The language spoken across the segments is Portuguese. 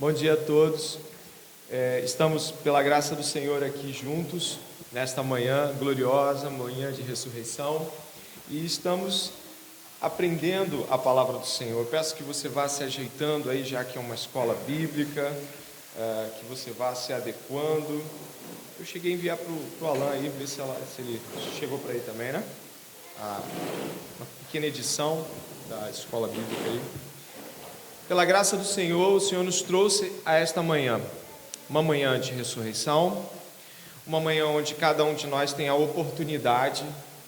Bom dia a todos. Estamos, pela graça do Senhor, aqui juntos, nesta manhã gloriosa, manhã de ressurreição, e estamos aprendendo a palavra do Senhor. Eu peço que você vá se ajeitando aí, já que é uma escola bíblica, que você vá se adequando. Eu cheguei a enviar para o Alan aí, ver se ele chegou para aí também, né? Uma pequena edição da escola bíblica aí. Pela graça do Senhor, o Senhor nos trouxe a esta manhã, uma manhã de ressurreição, uma manhã onde cada um de nós tem a oportunidade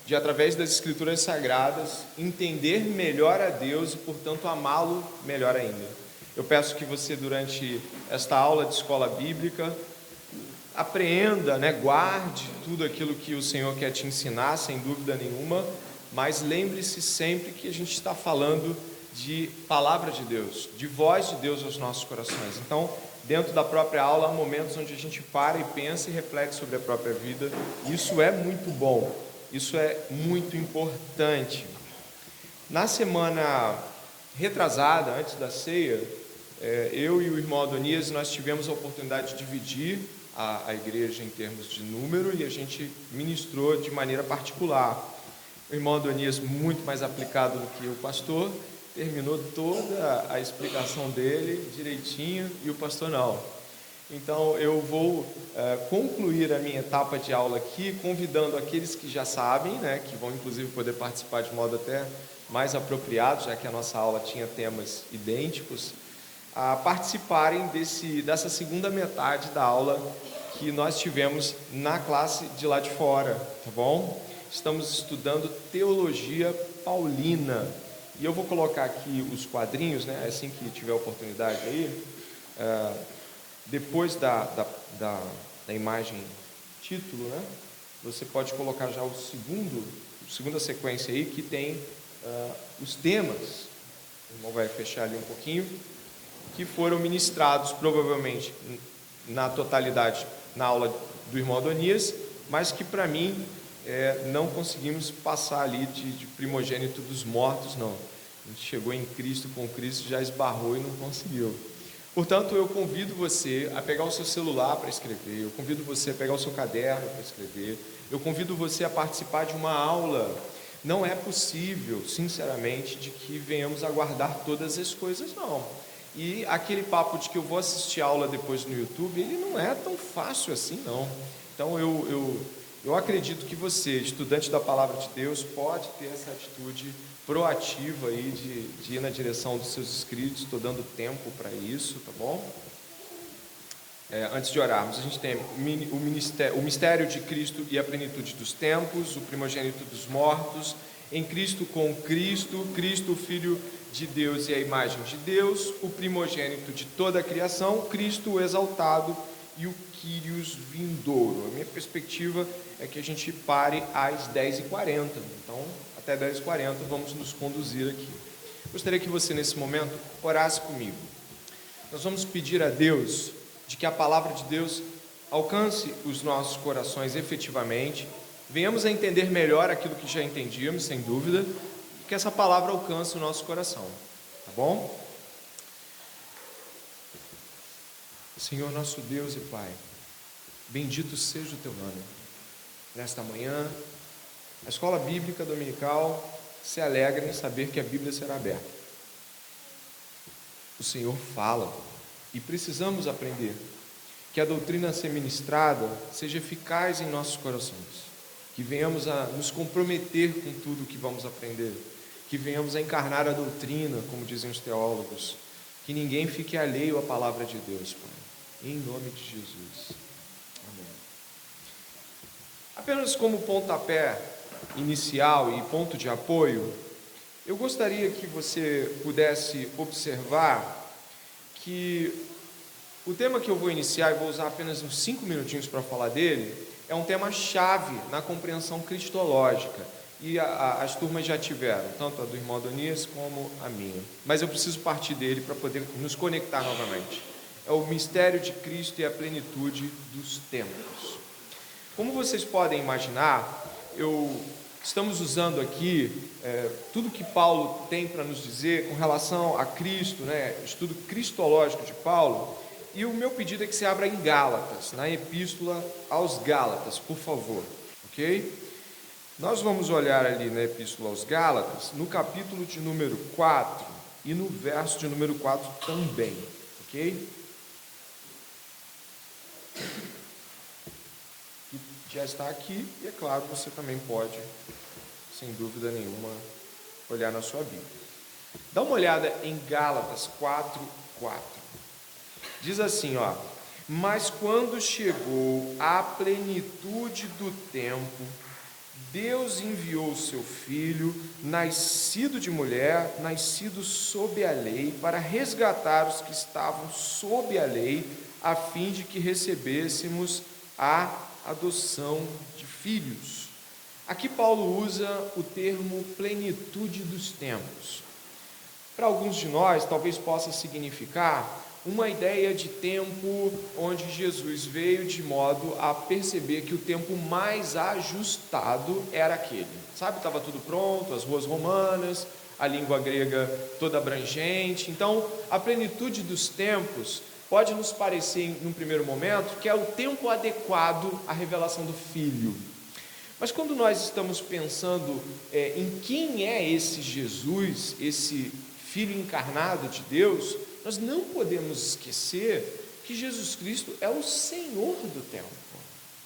de, através das Escrituras Sagradas, entender melhor a Deus e, portanto, amá-lo melhor ainda. Eu peço que você, durante esta aula de escola bíblica, apreenda, guarde tudo aquilo que o Senhor quer te ensinar, sem dúvida nenhuma, mas lembre-se sempre que a gente está falando de palavra de Deus, de voz de Deus aos nossos corações. Então, dentro da própria aula, há momentos onde a gente para e pensa e reflete sobre a própria vida. Isso é muito bom, isso é muito importante. Na semana retrasada, antes da ceia, eu e o irmão Adonias, nós tivemos a oportunidade de dividir a igreja em termos de número e a gente ministrou de maneira particular. O irmão Adonias, muito mais aplicado do que o pastor, terminou toda a explicação dele direitinho e o pastor não. Então eu vou concluir a minha etapa de aula aqui, convidando aqueles que já sabem, que vão inclusive poder participar de modo até mais apropriado, já que a nossa aula tinha temas idênticos, a participarem dessa segunda metade da aula que nós tivemos na classe de lá de fora, tá bom? Estamos estudando teologia paulina. E eu vou colocar aqui os quadrinhos, assim que tiver oportunidade aí, depois da imagem título, você pode colocar já segunda sequência aí, que tem os temas, o irmão vai fechar ali um pouquinho, que foram ministrados provavelmente na totalidade na aula do irmão Adonias, mas que para mim não conseguimos passar ali de primogênito dos mortos, não. A gente chegou em Cristo, com Cristo, já esbarrou e não conseguiu. Portanto, eu convido você a pegar o seu celular para escrever, eu convido você a pegar o seu caderno para escrever, eu convido você a participar de uma aula. Não é possível, sinceramente, de que venhamos a guardar todas as coisas, não. E aquele papo de que eu vou assistir a aula depois no YouTube, ele não é tão fácil assim, não. Então, eu acredito que você, estudante da Palavra de Deus, pode ter essa atitude proativa aí de ir na direção dos seus escritos. Estou dando tempo para isso, tá bom? Antes de orarmos, a gente tem o mistério de Cristo e a plenitude dos tempos, o primogênito dos mortos, em Cristo com Cristo, Cristo o Filho de Deus e a imagem de Deus, o primogênito de toda a criação, Cristo o exaltado e o Quírios vindouro. A minha perspectiva é que a gente pare às 10h40, então até 10h40 vamos nos conduzir aqui. Gostaria que você nesse momento orasse comigo. Nós vamos pedir a Deus de que a palavra de Deus alcance os nossos corações efetivamente, venhamos a entender melhor aquilo que já entendíamos, sem dúvida, e que essa palavra alcance o nosso coração, tá bom? Senhor nosso Deus e Pai, bendito seja o Teu nome. Nesta manhã, a escola bíblica dominical se alegra em saber que a Bíblia será aberta. O Senhor fala e precisamos aprender que a doutrina a ser ministrada seja eficaz em nossos corações, que venhamos a nos comprometer com tudo o que vamos aprender, que venhamos a encarnar a doutrina, como dizem os teólogos, que ninguém fique alheio à palavra de Deus, Pai. Em nome de Jesus. Amém. Apenas como pontapé inicial e ponto de apoio, eu gostaria que você pudesse observar que o tema que eu vou iniciar, e vou usar apenas uns 5 minutinhos para falar dele, é um tema chave na compreensão cristológica, e as turmas já tiveram, tanto a do irmão Adonias como a minha, mas eu preciso partir dele para poder nos conectar novamente. É o mistério de Cristo e a plenitude dos tempos. Como vocês podem imaginar, estamos usando aqui tudo que Paulo tem para nos dizer com relação a Cristo, estudo cristológico de Paulo, E o meu pedido é que você abra em Gálatas, na Epístola aos Gálatas, por favor, ok? Nós vamos olhar ali na Epístola aos Gálatas, no capítulo de número 4 e no verso de número 4 também, ok? Que já está aqui, e é claro, você também pode, sem dúvida nenhuma, olhar na sua Bíblia. Dá uma olhada em Gálatas 4:4. Diz assim, ó: mas quando chegou a plenitude do tempo, Deus enviou o seu Filho, nascido de mulher, nascido sob a lei, para resgatar os que estavam sob a lei, a fim de que recebêssemos a adoção de filhos. Aqui Paulo usa o termo plenitude dos tempos. Para alguns de nós, talvez possa significar uma ideia de tempo onde Jesus veio de modo a perceber que o tempo mais ajustado era aquele. Sabe, estava tudo pronto, as ruas romanas, a língua grega toda abrangente. Então, a plenitude dos tempos pode nos parecer, num primeiro momento, que é o tempo adequado à revelação do Filho. Mas quando nós estamos pensando em quem é esse Jesus, esse Filho encarnado de Deus, nós não podemos esquecer que Jesus Cristo é o Senhor do tempo.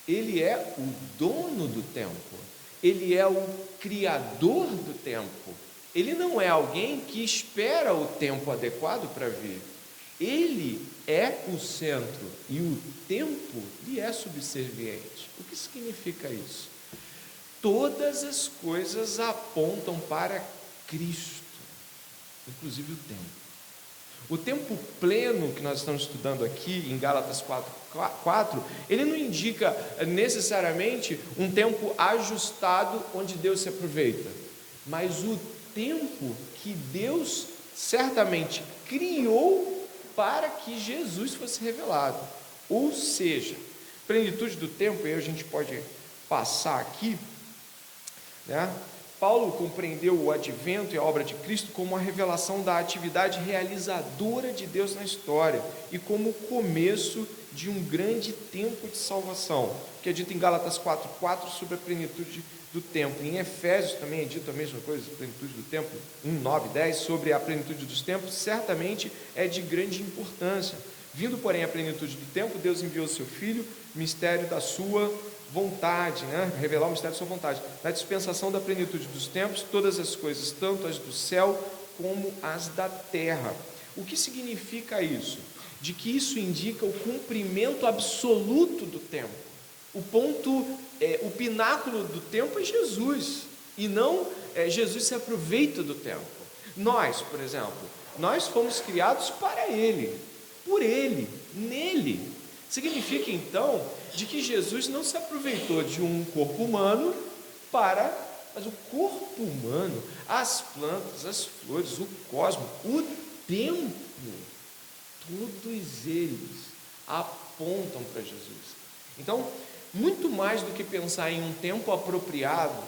Ele é o dono do tempo. Ele é o Criador do tempo. Ele não é alguém que espera o tempo adequado para vir. Ele é o centro e o tempo lhe é subserviente. O que significa isso? Todas as coisas apontam para Cristo, inclusive o tempo. O tempo pleno que nós estamos estudando aqui em Gálatas 4, ele não indica necessariamente um tempo ajustado onde Deus se aproveita, mas o tempo que Deus certamente criou para que Jesus fosse revelado. Ou seja, plenitude do tempo, e aí a gente pode passar aqui, né? Paulo compreendeu o advento e a obra de Cristo como a revelação da atividade realizadora de Deus na história e como o começo de um grande tempo de salvação, que é dito em Gálatas 4:4 sobre a plenitude do tempo. Em Efésios também é dito a mesma coisa, a plenitude do tempo, 1:9-10, sobre a plenitude dos tempos, certamente é de grande importância. Vindo, porém, a plenitude do tempo, Deus enviou o seu Filho, mistério da sua vontade, né? Revelar o mistério da sua vontade. Na dispensação da plenitude dos tempos, todas as coisas, tanto as do céu como as da terra. O que significa isso? De que isso indica o cumprimento absoluto do tempo. O ponto, o pináculo do tempo é Jesus, e não Jesus se aproveita do tempo. Nós, por exemplo, nós fomos criados para Ele, por Ele, nele. Significa então de que Jesus não se aproveitou de um corpo humano mas o corpo humano, as plantas, as flores, o cosmos, o tempo, todos eles apontam para Jesus. Então, muito mais do que pensar em um tempo apropriado,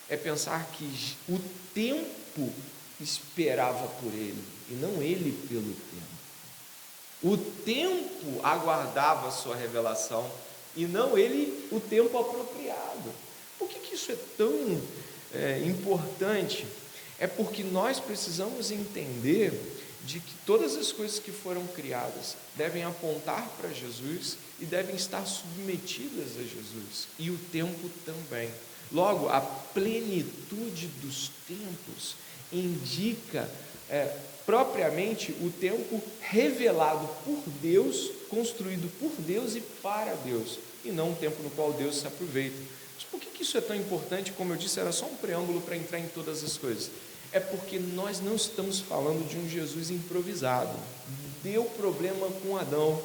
é pensar que o tempo esperava por ele e não ele pelo tempo. O tempo aguardava a sua revelação e não ele o tempo apropriado. Por que isso é tão importante? É porque nós precisamos entender de que todas as coisas que foram criadas devem apontar para Jesus e devem estar submetidas a Jesus, e o tempo também. Logo, a plenitude dos tempos indica propriamente o tempo revelado por Deus, construído por Deus e para Deus, e não um tempo no qual Deus se aproveita. Mas por que isso é tão importante? Como eu disse, era só um preâmbulo para entrar em todas as coisas. É porque nós não estamos falando de um Jesus improvisado. Deu problema com Adão,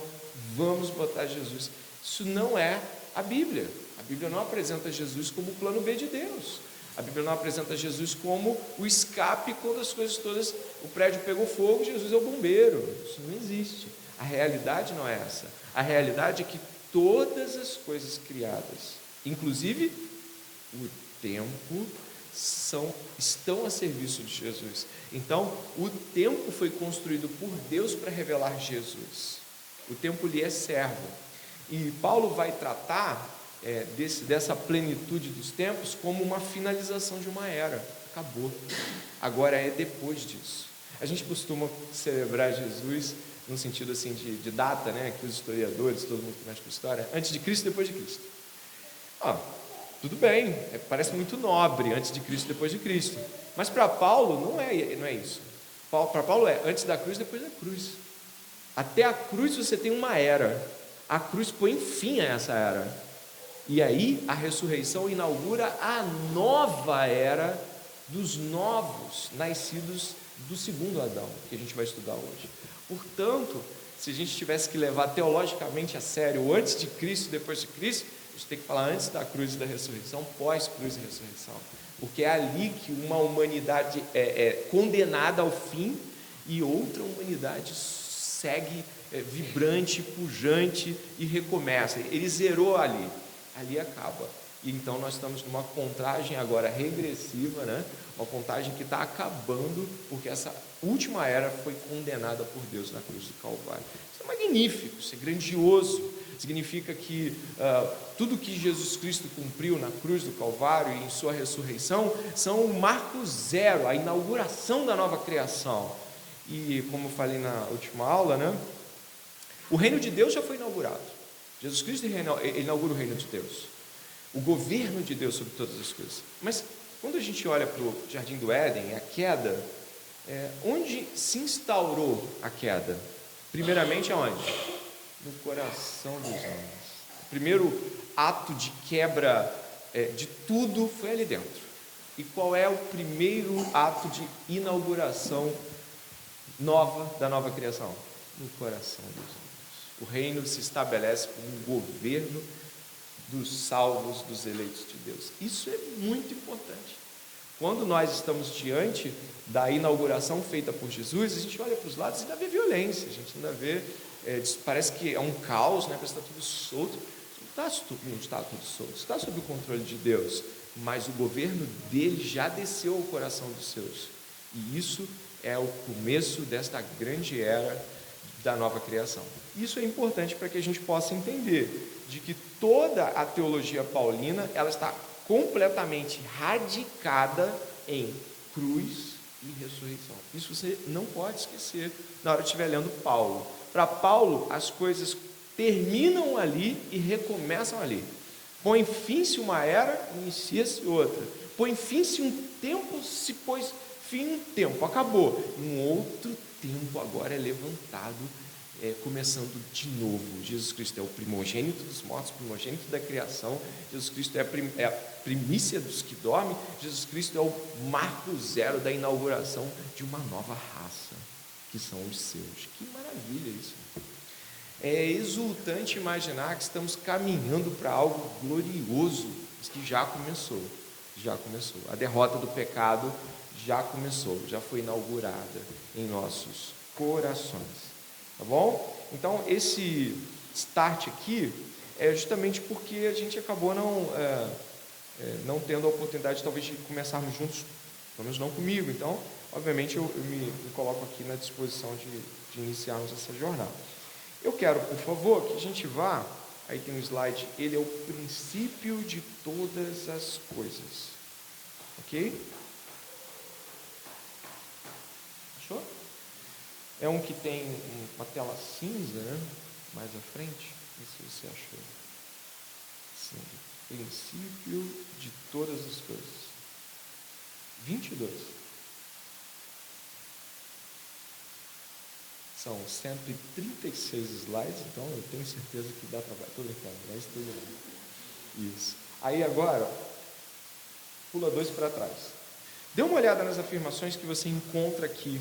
vamos botar Jesus. Isso não é a Bíblia. A Bíblia não apresenta Jesus como o plano B de Deus. A Bíblia não apresenta Jesus como o escape quando as coisas todas, o prédio pegou fogo, Jesus é o bombeiro. Isso não existe. A realidade não é essa. A realidade é que todas as coisas criadas, inclusive o tempo, estão a serviço de Jesus. Então, o tempo foi construído por Deus para revelar Jesus. o tempo lhe é servo. E Paulo vai tratar dessa plenitude dos tempos como uma finalização de uma era. Acabou. Agora é depois disso. A gente costuma celebrar Jesus no sentido assim de data, né? Que os historiadores, todo mundo que mexe com história, antes de Cristo e depois de Cristo. Tudo bem, parece muito nobre, antes de Cristo e depois de Cristo. Mas para Paulo não é isso. Para Paulo é antes da cruz e depois da cruz. Até a cruz você tem uma era. A cruz põe fim a essa era. E aí a ressurreição inaugura a nova era dos novos nascidos do segundo Adão, que a gente vai estudar hoje. Portanto, se a gente tivesse que levar teologicamente a sério o antes de Cristo e depois de Cristo, a gente tem que falar antes da cruz e da ressurreição, pós-cruz e ressurreição. Porque é ali que uma humanidade é condenada ao fim e outra humanidade segue vibrante, pujante e recomeça. Ele zerou ali acaba. E então nós estamos numa contagem agora regressiva, né? Uma contagem que está acabando, porque essa última era foi condenada por Deus na cruz do Calvário. Isso é magnífico, isso é grandioso. Significa que tudo que Jesus Cristo cumpriu na cruz do Calvário e em sua ressurreição são o marco zero, a inauguração da nova criação. E como eu falei na última aula, né? O reino de Deus já foi inaugurado. Jesus Cristo inaugura o reino de Deus, o governo de Deus sobre todas as coisas. Mas quando a gente olha para o Jardim do Éden, a queda, onde se instaurou a queda? Primeiramente aonde? No coração dos homens. O primeiro ato de quebra de tudo foi ali dentro. E qual é o primeiro ato de inauguração da nova criação? No coração dos homens. O reino se estabelece como um governo dos salvos, dos eleitos de Deus. Isso é muito importante. Quando nós estamos diante da inauguração feita por Jesus, a gente olha para os lados e ainda vê violência, a gente ainda vê, parece que é um caos, né? Parece que está tudo solto. Não está tudo solto, está sob o controle de Deus, mas o governo dele já desceu ao coração dos seus. E isso é o começo desta grande era da nova criação. Isso é importante para que a gente possa entender de que toda a teologia paulina ela está completamente radicada em cruz e ressurreição. Isso você não pode esquecer na hora que estiver lendo Paulo. Para Paulo, as coisas terminam ali e recomeçam ali. Põe fim-se uma era, inicia-se outra. Põe fim-se um tempo, se pôs fim um tempo, acabou. Um outro tempo agora é levantado, começando de novo. Jesus Cristo é o primogênito dos mortos, primogênito da criação. Jesus Cristo é a primícia dos que dormem. Jesus Cristo é o marco zero da inauguração de uma nova raça, que são os seus. Que maravilha isso! É exultante imaginar que estamos caminhando para algo glorioso, que já começou. A derrota do pecado já começou, já foi inaugurada em nossos corações. Tá bom? Então, esse start aqui é justamente porque a gente acabou não tendo a oportunidade, talvez, de começarmos juntos, pelo menos não comigo. Então, obviamente, eu me coloco aqui na disposição de iniciarmos essa jornada. Eu quero, por favor, que a gente vá, aí tem um slide, ele é o princípio de todas as coisas. Ok? Achou? É um que tem uma tela cinza, né? Mais à frente. Não sei se você achou. Sim. Princípio de todas as coisas. 22. São 136 slides, então eu tenho certeza que dá trabalho. Estou brincando, não é isso tudo não. Isso. Aí agora, pula 2 para trás. Dê uma olhada nas afirmações que você encontra aqui.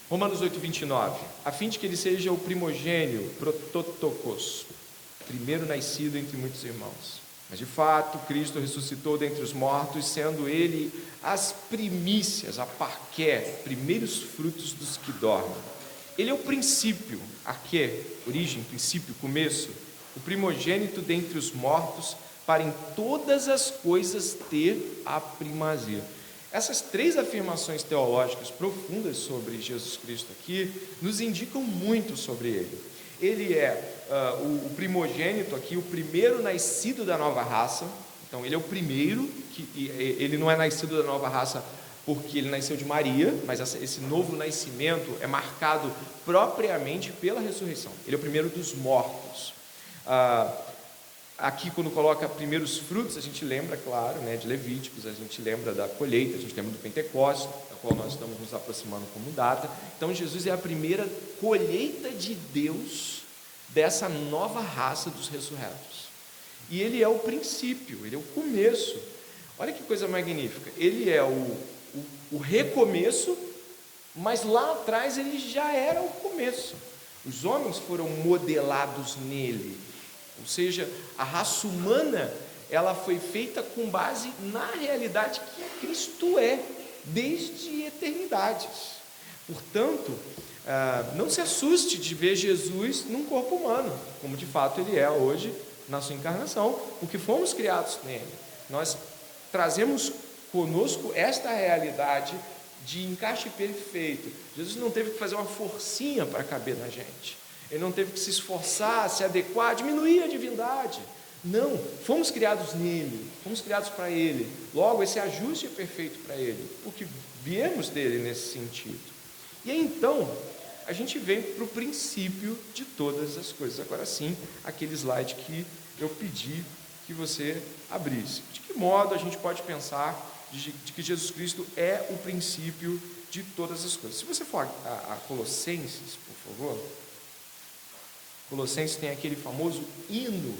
Romanos 8, 29. A fim de que ele seja o primogênio, prototokos, primeiro nascido entre muitos irmãos. Mas de fato, Cristo ressuscitou dentre os mortos, sendo ele as primícias, a parqué, primeiros frutos dos que dormem. Ele é o princípio, arqué, origem, princípio, começo, o primogênito dentre os mortos, para em todas as coisas ter a primazia. Essas 3 afirmações teológicas profundas sobre Jesus Cristo aqui, nos indicam muito sobre ele. Ele é o primogênito aqui, o primeiro nascido da nova raça. Então ele é o primeiro, ele não é nascido da nova raça porque ele nasceu de Maria, mas esse novo nascimento é marcado propriamente pela ressurreição. Ele é o primeiro dos mortos. Aqui, quando coloca primeiros frutos, a gente lembra, claro, né, de Levíticos, a gente lembra da colheita, a gente lembra do Pentecostes, da qual nós estamos nos aproximando como data. Então, Jesus é a primeira colheita de Deus dessa nova raça dos ressurretos. E ele é o princípio, ele é o começo. Olha que coisa magnífica. Ele é o recomeço, mas lá atrás ele já era o começo. Os homens foram modelados nele. Ou seja, a raça humana, ela foi feita com base na realidade que Cristo é, desde eternidades. Portanto, não se assuste de ver Jesus num corpo humano, como de fato ele é hoje na sua encarnação, porque fomos criados nele. Nós trazemos conosco esta realidade de encaixe perfeito. Jesus não teve que fazer uma forcinha para caber na gente. Ele não teve que se esforçar, se adequar, diminuir a divindade. Não, fomos criados nele, fomos criados para ele. Logo, esse ajuste é perfeito para ele, porque viemos dele nesse sentido. E aí, então, a gente vem para o princípio de todas as coisas. Agora sim, aquele slide que eu pedi que você abrisse. De que modo a gente pode pensar de que Jesus Cristo é o princípio de todas as coisas? Se você for a Colossenses, por favor. Colossenses tem aquele famoso hino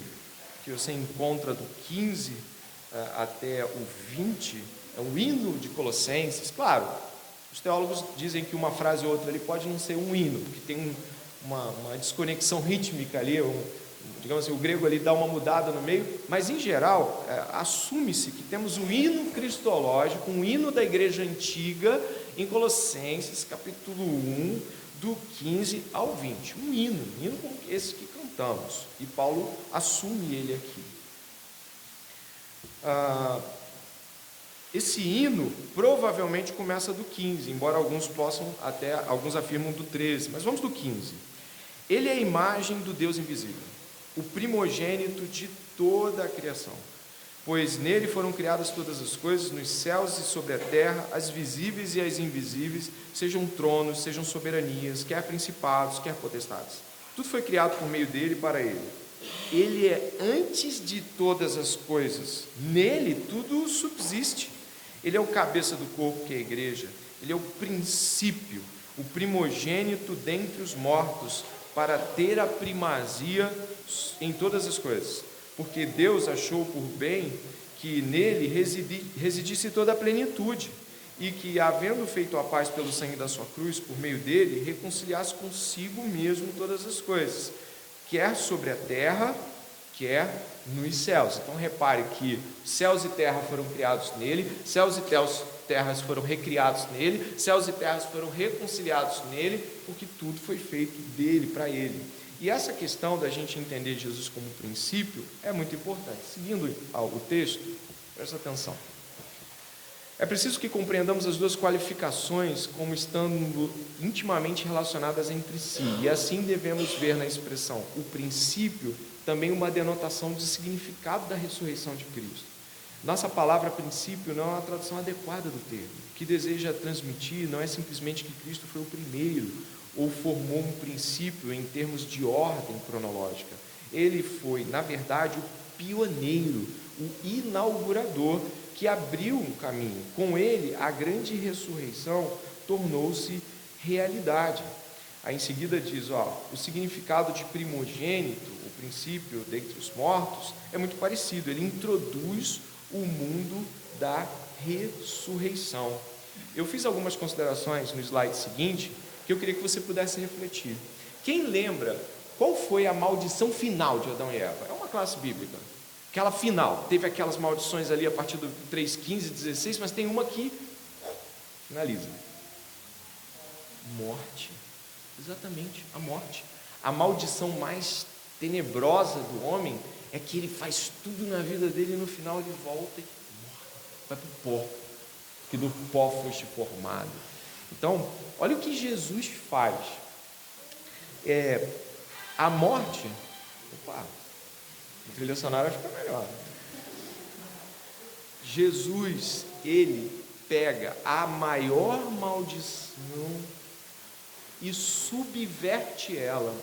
que você encontra do 15 até o 20, é um hino de Colossenses. Claro, os teólogos dizem que uma frase ou outra ele pode não ser um hino, porque tem uma desconexão rítmica ali, digamos assim, o grego ali dá uma mudada no meio, mas em geral, assume-se que temos o hino cristológico, um hino da igreja antiga, em Colossenses, capítulo 1, do 15 ao 20, um hino como esse que cantamos, e Paulo assume ele aqui. Esse hino provavelmente começa do 15, embora alguns afirmam do 13, mas vamos do 15. Ele é a imagem do Deus invisível, o primogênito de toda a criação, pois nele foram criadas todas as coisas, nos céus e sobre a terra, as visíveis e as invisíveis, sejam tronos, sejam soberanias, quer principados, quer potestades. Tudo foi criado por meio dele e para ele. Ele é antes de todas as coisas, nele tudo subsiste. Ele é o cabeça do corpo, que é a igreja. Ele é o princípio, o primogênito dentre os mortos, para ter a primazia em todas as coisas. Porque Deus achou por bem que nele residisse toda a plenitude, e que, havendo feito a paz pelo sangue da sua cruz, por meio dele, reconciliasse consigo mesmo todas as coisas, quer sobre a terra, quer nos céus. Então repare que céus e terra foram criados nele, céus e terras foram recriados nele, céus e terras foram reconciliados nele, porque tudo foi feito dele, para ele. E essa questão da gente entender Jesus como princípio é muito importante. Seguindo o texto, presta atenção. É preciso que compreendamos as duas qualificações como estando intimamente relacionadas entre si, e assim devemos ver na expressão o princípio também uma denotação de significado da ressurreição de Cristo. Nossa palavra princípio não é uma tradução adequada do termo. O que deseja transmitir não é simplesmente que Cristo foi o primeiro, ou formou um princípio em termos de ordem cronológica. Ele foi, na verdade, o pioneiro, o inaugurador, que abriu um caminho. Com ele, a grande ressurreição tornou-se realidade. Aí em seguida diz, o significado de primogênito, o princípio dentre os mortos, é muito parecido. Ele introduz o mundo da ressurreição. Eu fiz algumas considerações no slide seguinte, que eu queria que você pudesse refletir. Quem lembra qual foi a maldição final de Adão e Eva? É uma classe bíblica. Aquela final, teve aquelas maldições ali a partir do 3, 15, 16, mas tem uma que finaliza. Morte. Exatamente, a morte. A maldição mais tenebrosa do homem é que ele faz tudo na vida dele e no final ele volta e morre, vai para o pó, porque do pó foste formado. Então, olha o que Jesus faz. A morte, opa, a trilha sonora fica melhor. Jesus, ele pega a maior maldição e subverte ela,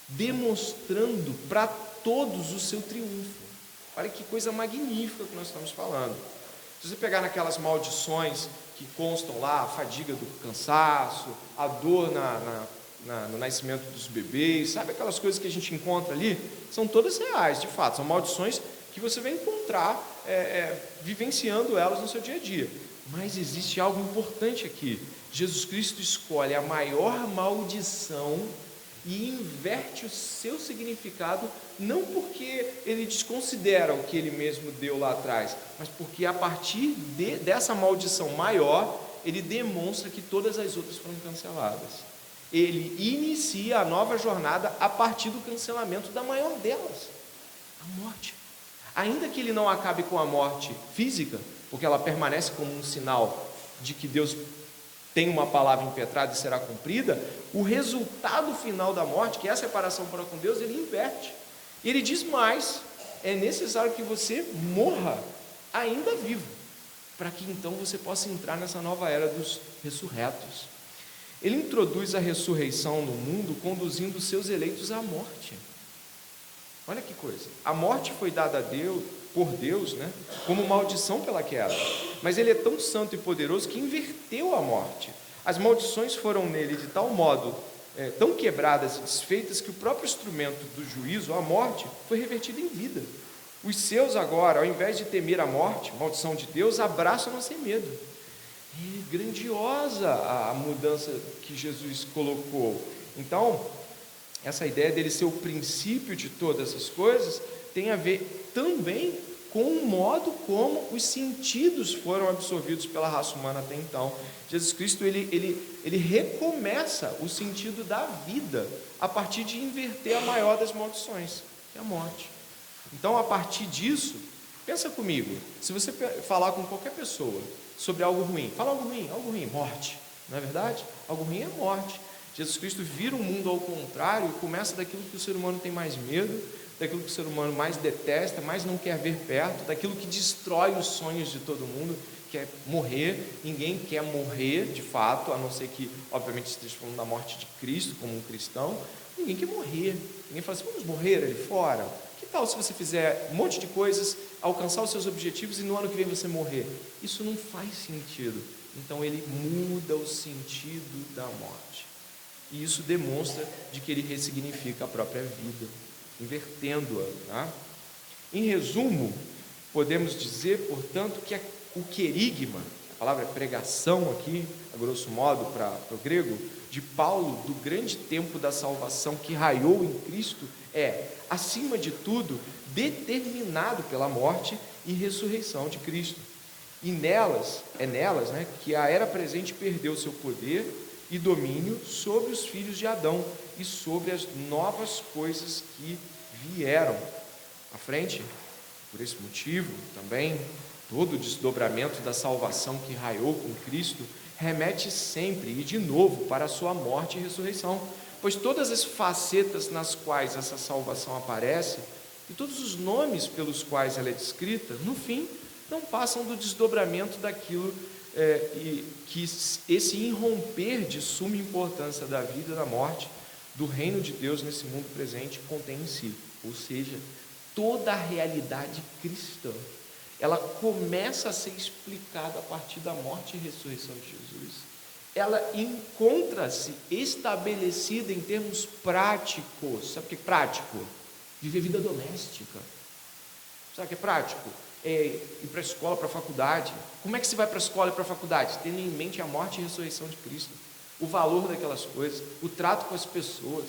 demonstrando para todos o seu triunfo. Olha que coisa magnífica que nós estamos falando. Se você pegar naquelas maldições que constam lá, a fadiga do cansaço, a dor no nascimento dos bebês, sabe aquelas coisas que a gente encontra ali? São todas reais, de fato, são maldições que você vai encontrar vivenciando elas no seu dia a dia. Mas existe algo importante aqui. Jesus Cristo escolhe a maior maldição e inverte o seu significado, não porque ele desconsidera o que ele mesmo deu lá atrás, mas porque a partir dessa maldição maior, ele demonstra que todas as outras foram canceladas. Ele inicia a nova jornada a partir do cancelamento da maior delas, a morte. Ainda que ele não acabe com a morte física, porque ela permanece como um sinal de que Deus tem uma palavra impetrada e será cumprida, o resultado final da morte, que é a separação para com Deus, ele inverte. Ele diz mais: é necessário que você morra ainda vivo, para que então você possa entrar nessa nova era dos ressurretos. Ele introduz a ressurreição no mundo, conduzindo os seus eleitos à morte. Olha que coisa, a morte foi dada a Deus, por Deus, como maldição pela queda, mas ele é tão santo e poderoso que inverteu a morte. As maldições foram nele de tal modo, tão quebradas e desfeitas, que o próprio instrumento do juízo, a morte, foi revertido em vida. Os seus agora, ao invés de temer a morte, maldição de Deus, abraçam-na sem medo. É grandiosa a mudança que Jesus colocou. Então, essa ideia dele ser o princípio de todas essas coisas tem a ver também com o modo como os sentidos foram absorvidos pela raça humana até então. Jesus Cristo ele recomeça o sentido da vida a partir de inverter a maior das maldições, que é a morte. Então, a partir disso, pensa comigo, se você falar com qualquer pessoa sobre algo ruim, fala algo ruim, morte, não é verdade? Algo ruim é morte. Jesus Cristo vira o mundo ao contrário e começa daquilo que o ser humano tem mais medo, daquilo que o ser humano mais detesta, mais não quer ver perto, daquilo que destrói os sonhos de todo mundo, que é morrer. Ninguém quer morrer de fato, a não ser que, obviamente, esteja falando da morte de Cristo como um cristão. Ninguém quer morrer. Ninguém fala assim: vamos morrer ali fora? Que tal se você fizer um monte de coisas, alcançar os seus objetivos e no ano que vem você morrer? Isso não faz sentido. Então ele muda o sentido da morte. E isso demonstra de que ele ressignifica a própria vida, invertendo-a. Tá? Em resumo, podemos dizer, portanto, que o querigma, a palavra é pregação aqui, a grosso modo para o grego, de Paulo, do grande tempo da salvação que raiou em Cristo, é, acima de tudo, determinado pela morte e ressurreição de Cristo. E nelas que a era presente perdeu seu poder e domínio sobre os filhos de Adão e sobre as novas coisas que vieram à frente. Por esse motivo, também, todo o desdobramento da salvação que raiou com Cristo remete sempre e de novo para a sua morte e ressurreição, pois todas as facetas nas quais essa salvação aparece e todos os nomes pelos quais ela é descrita, no fim, não passam do desdobramento daquilo que esse irromper de suma importância da vida e da morte, do reino de Deus nesse mundo presente, contém em si. Ou seja, toda a realidade cristã, ela começa a ser explicada a partir da morte e ressurreição de Jesus. Ela encontra-se estabelecida em termos práticos. Sabe o que é prático? Viver vida doméstica. Sabe o que é prático? Ir para a escola, para a faculdade. Como é que se vai para a escola e para a faculdade? Tendo em mente a morte e a ressurreição de Cristo, o valor daquelas coisas, o trato com as pessoas,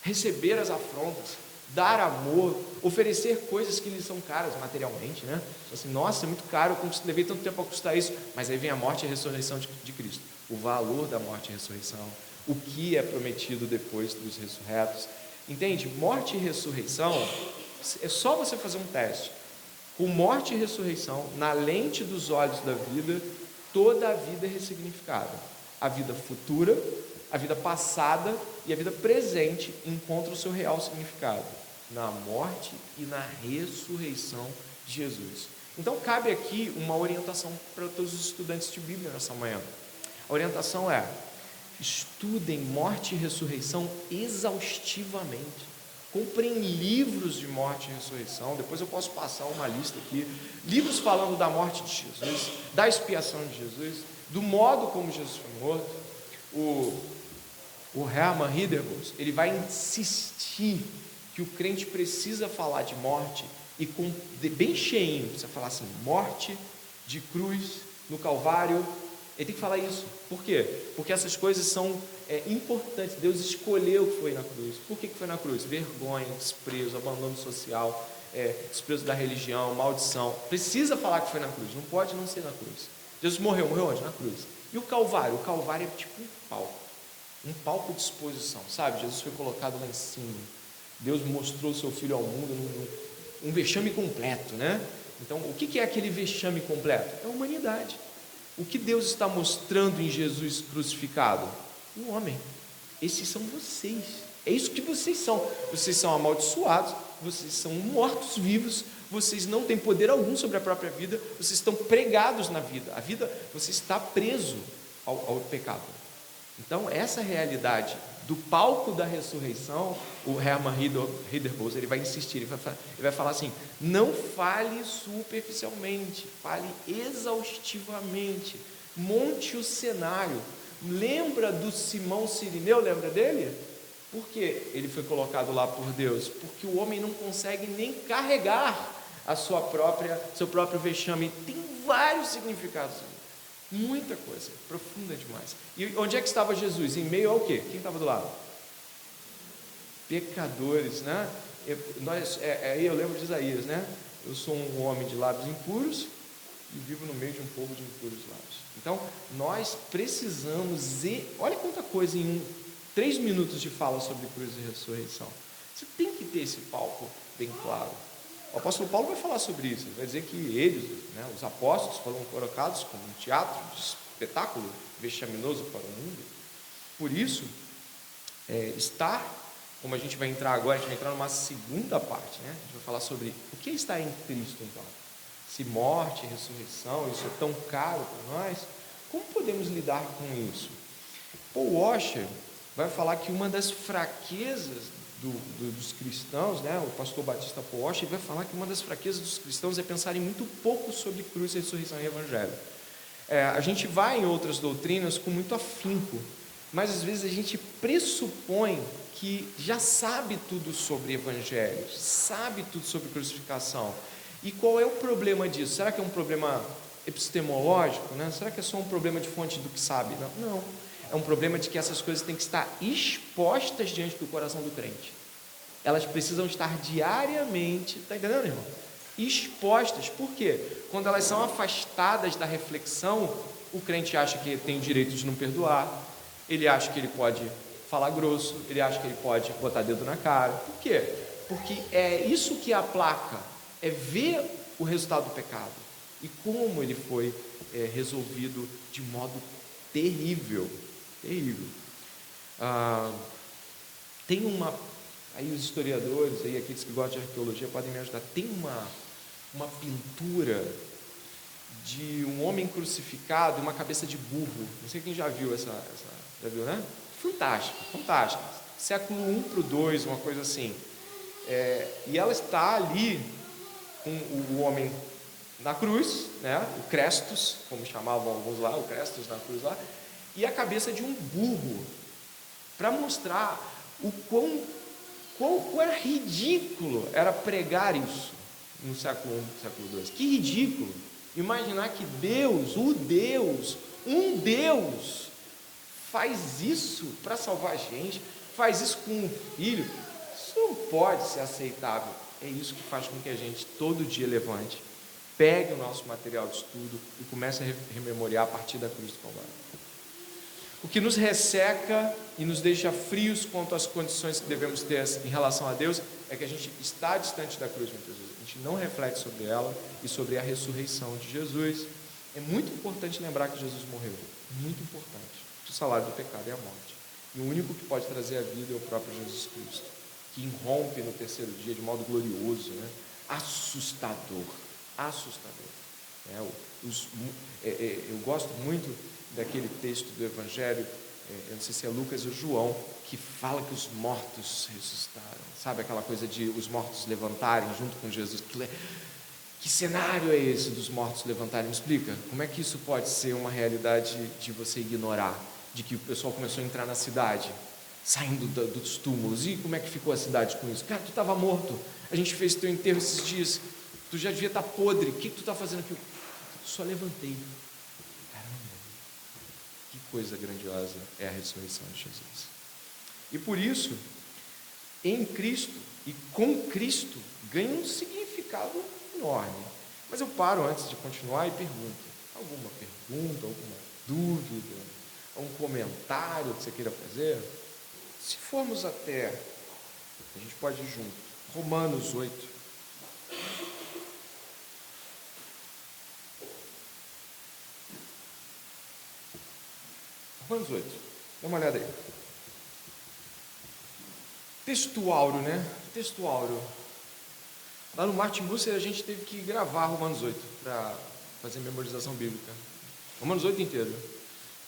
receber as afrontas, dar amor, oferecer coisas que lhes são caras materialmente, assim, nossa, é muito caro, eu levei tanto tempo a conquistar isso, mas aí vem a morte e a ressurreição de Cristo, o valor da morte e ressurreição, o que é prometido depois dos ressurretos, entende? Morte e ressurreição, é só você fazer um teste. Com morte e ressurreição, na lente dos olhos da vida, toda a vida é ressignificada. A vida futura, a vida passada e a vida presente encontram o seu real significado na morte e na ressurreição de Jesus. Então cabe aqui uma orientação para todos os estudantes de Bíblia nessa manhã. A orientação é: estudem morte e ressurreição exaustivamente. Comprem livros de morte e ressurreição. Depois eu posso passar uma lista aqui. Livros falando da morte de Jesus, da expiação de Jesus, do modo como Jesus foi morto. O Hermann Ridderbos, ele vai insistir que o crente precisa falar de morte e bem cheinho, precisa falar assim: morte de cruz no Calvário. Ele tem que falar isso. Por quê? Porque essas coisas são importantes. Deus escolheu que foi na cruz. Por que foi na cruz? Vergonha, desprezo, abandono social, desprezo da religião, maldição. Precisa falar que foi na cruz, não pode não ser na cruz. Jesus morreu onde? Na cruz. E o Calvário? O Calvário é tipo um palco de exposição, sabe? Jesus foi colocado lá em cima. Deus mostrou o seu Filho ao mundo, um vexame completo, né? Então, o que é aquele vexame completo? É a humanidade. O que Deus está mostrando em Jesus crucificado? Um homem. Esses são vocês. É isso que vocês são. Vocês são amaldiçoados, vocês são mortos-vivos, vocês não têm poder algum sobre a própria vida, vocês estão pregados na vida. A vida, você está preso ao pecado. Então, essa realidade do palco da ressurreição, o Hermann Ridderbos, ele vai insistir, ele vai falar assim: não fale superficialmente, fale exaustivamente, monte o cenário. Lembra do Simão Cirineu, lembra dele? Por que ele foi colocado lá por Deus? Porque o homem não consegue nem carregar seu próprio vexame. Tem vários significados, muita coisa, profunda demais. E onde é que estava Jesus? Em meio ao quê? Quem estava do lado? Pecadores, né? Eu lembro de Isaías, né? Eu sou um homem de lábios impuros e vivo no meio de um povo de impuros lábios. Então, nós precisamos, olha quanta coisa em 3 minutos de fala sobre cruz e ressurreição. Você tem que ter esse palco bem claro. O apóstolo Paulo vai falar sobre isso. Ele vai dizer que eles, né, os apóstolos, foram colocados como um teatro de espetáculo vexaminoso para o mundo. Por isso, como a gente vai entrar agora, a gente vai entrar numa segunda parte, né? A gente vai falar sobre o que está em Cristo, então. Se morte, ressurreição, isso é tão caro para nós, como podemos lidar com isso? Paul Washer vai falar que uma das fraquezas dos cristãos, né, o pastor Batista Paul Washer, vai falar que uma das fraquezas dos cristãos é pensarem muito pouco sobre cruz, ressurreição e evangelho. A gente vai em outras doutrinas com muito afinco, mas às vezes a gente pressupõe que já sabe tudo sobre evangelho, sabe tudo sobre crucificação. E qual é o problema disso? Será que é um problema epistemológico, né? Será que é só um problema de fonte do que sabe? Não. É um problema de que essas coisas têm que estar expostas diante do coração do crente. Elas precisam estar diariamente, está entendendo, irmão? Expostas. Por quê? Quando elas são afastadas da reflexão, o crente acha que tem o direito de não perdoar, ele acha que ele pode falar grosso, ele acha que ele pode botar dedo na cara. Por quê? Porque é isso que aplaca, é ver o resultado do pecado e como ele foi resolvido de modo terrível. Tem aí os historiadores, aí aqueles que gostam de arqueologia podem me ajudar. Tem uma pintura de um homem crucificado e uma cabeça de burro. Não sei quem já viu essa já viu, né? Fantástica. Século I para o II, uma coisa assim. E ela está ali com o homem na cruz, né? O Crestus, como chamavam alguns lá, o Crestus na cruz lá, e a cabeça de um burro, para mostrar o quão ridículo era pregar isso no século I, século II. Que ridículo! Imaginar que um Deus, faz isso para salvar a gente, faz isso com um filho. Isso não pode ser aceitável. É isso que faz com que a gente todo dia levante, pegue o nosso material de estudo e comece a rememoriar a partir da cruz do Calvário. O que nos resseca e nos deixa frios quanto às condições que devemos ter em relação a Deus é que a gente está distante da cruz muitas vezes. A gente não reflete sobre ela e sobre a ressurreição de Jesus. É muito importante lembrar que Jesus morreu. Muito importante. O salário do pecado é a morte. E o único que pode trazer a vida é o próprio Jesus Cristo, que irrompe no terceiro dia de modo glorioso, né? Assustador, assustador. Eu gosto muito daquele texto do Evangelho, eu não sei se é Lucas ou João, que fala que os mortos ressuscitaram. Sabe aquela coisa de os mortos levantarem junto com Jesus? Que cenário é esse dos mortos levantarem? Me explica, como é que isso pode ser uma realidade de você ignorar? De que o pessoal começou a entrar na cidade, saindo dos túmulos. E como é que ficou a cidade com isso? Cara, tu estava morto, a gente fez teu enterro esses dias, tu já devia estar podre, o que tu está fazendo aqui? Só levantei. Caramba, que coisa grandiosa é a ressurreição de Jesus. E por isso, em Cristo e com Cristo, ganha um significado enorme. Mas eu paro antes de continuar e pergunto: alguma pergunta, alguma dúvida, algum comentário que você queira fazer? Se formos até, a gente pode ir junto, Romanos 8. Romanos 8, dá uma olhada aí. Texto áureo, né? Texto áureo. Lá no Martin Bucer a gente teve que gravar Romanos 8 para fazer memorização bíblica. Romanos 8 inteiro,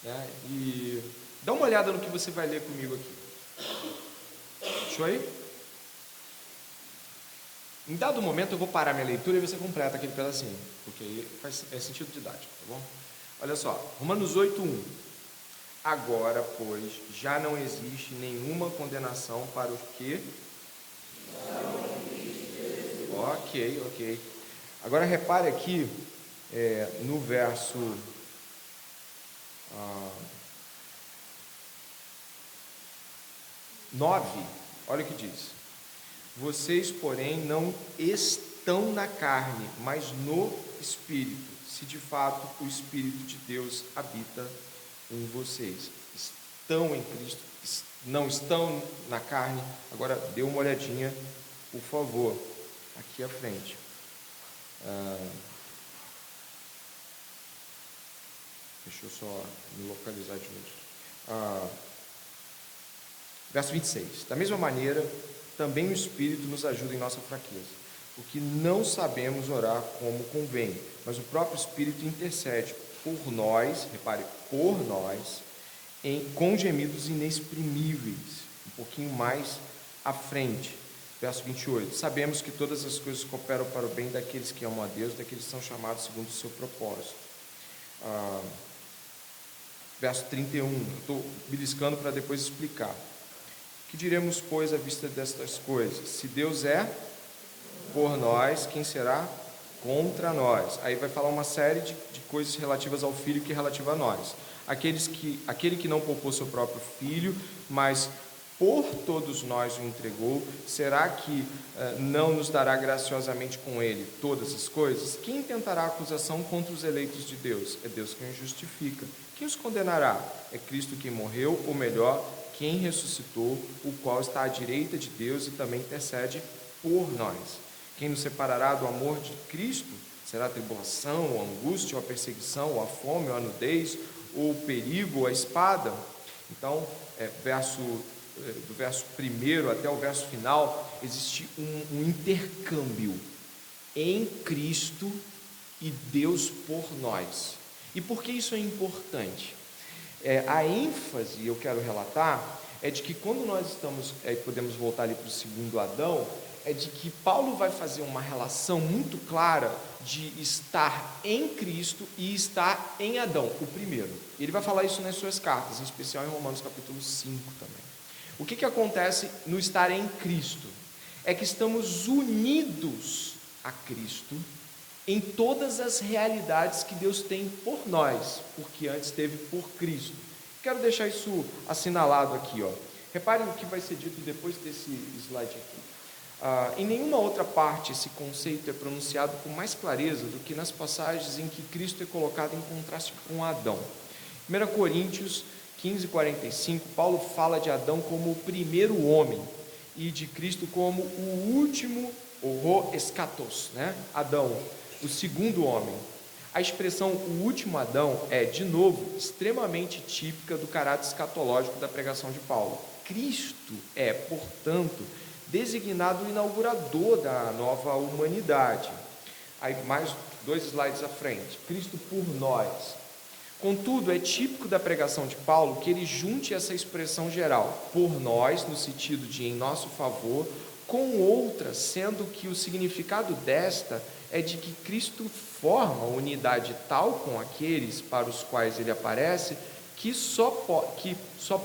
né? E dá uma olhada no que você vai ler comigo aqui. Deixa aí? Em dado momento eu vou parar minha leitura e você completa aquele pedacinho, porque aí é sentido didático, tá bom? Olha só, Romanos 8:1. Agora, pois, já não existe nenhuma condenação para os que... Ok. Agora repare aqui no verso 9, olha o que diz: vocês, porém, não estão na carne, mas no Espírito, se de fato o Espírito de Deus habita em vocês. Estão em Cristo, não estão na carne. Agora dê uma olhadinha, por favor, aqui à frente. Deixa eu só me localizar de novo. Verso 26. Da mesma maneira, também o Espírito nos ajuda em nossa fraqueza, porque não sabemos orar como convém, mas o próprio Espírito intercede por nós, repare, por nós, com gemidos inexprimíveis. Um pouquinho mais à frente, verso 28. Sabemos que todas as coisas cooperam para o bem daqueles que amam a Deus, daqueles que são chamados segundo o seu propósito. Verso 31, estou beliscando para depois explicar. Que diremos, pois, à vista destas coisas? Se Deus é por nós, quem será contra nós? Aí vai falar uma série de coisas relativas ao Filho que é relativa a nós. Aquele que não poupou seu próprio Filho, mas por todos nós o entregou, será que não nos dará graciosamente com ele todas as coisas? Quem tentará acusação contra os eleitos de Deus? É Deus quem os justifica. Quem os condenará? É Cristo quem morreu, ou melhor, quem ressuscitou, o qual está à direita de Deus e também intercede por nós. Quem nos separará do amor de Cristo? Será a tribulação, ou a angústia, ou a perseguição, ou a fome, ou a nudez, ou o perigo, ou a espada? Então, do verso 1 até o verso final, existe um intercâmbio em Cristo e Deus por nós. E por que isso é importante? A ênfase, eu quero relatar, é de que quando nós estamos, podemos voltar ali para o segundo Adão, é de que Paulo vai fazer uma relação muito clara de estar em Cristo e estar em Adão, o primeiro. Ele vai falar isso nas suas cartas, em especial em Romanos capítulo 5 também. O que acontece no estar em Cristo? É que estamos unidos a Cristo em todas as realidades que Deus tem por nós, porque antes teve por Cristo. Quero deixar isso assinalado aqui, ó. Reparem o que vai ser dito depois desse slide aqui. Em nenhuma outra parte esse conceito é pronunciado com mais clareza do que nas passagens em que Cristo é colocado em contraste com Adão. 1 Coríntios 15:45, Paulo fala de Adão como o primeiro homem e de Cristo como o último, o ho eschatos, né? Adão, o segundo homem. A expressão "o último Adão" é, de novo, extremamente típica do caráter escatológico da pregação de Paulo. Cristo é, portanto, designado o inaugurador da nova humanidade. Aí, mais 2 slides à frente. Cristo por nós. Contudo, é típico da pregação de Paulo que ele junte essa expressão geral, por nós, no sentido de em nosso favor, com outra, sendo que o significado desta é de que Cristo forma unidade tal com aqueles para os quais ele aparece, que só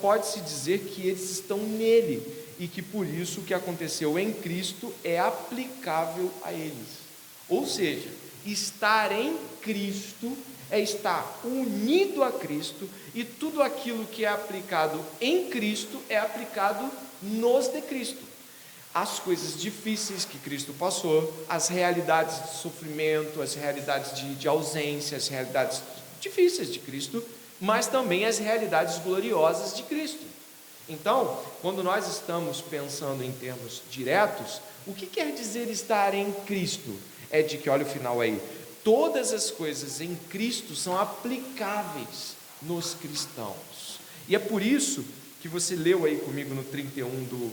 pode-se dizer que eles estão nele, e que por isso o que aconteceu em Cristo é aplicável a eles. Ou seja, estar em Cristo é estar unido a Cristo, e tudo aquilo que é aplicado em Cristo é aplicado nos de Cristo. As coisas difíceis que Cristo passou, as realidades de sofrimento, as realidades de ausência, as realidades difíceis de Cristo, mas também as realidades gloriosas de Cristo. Então, quando nós estamos pensando em termos diretos, o que quer dizer estar em Cristo? É de que, olha o final aí, todas as coisas em Cristo são aplicáveis nos cristãos. E é por isso que você leu aí comigo no 31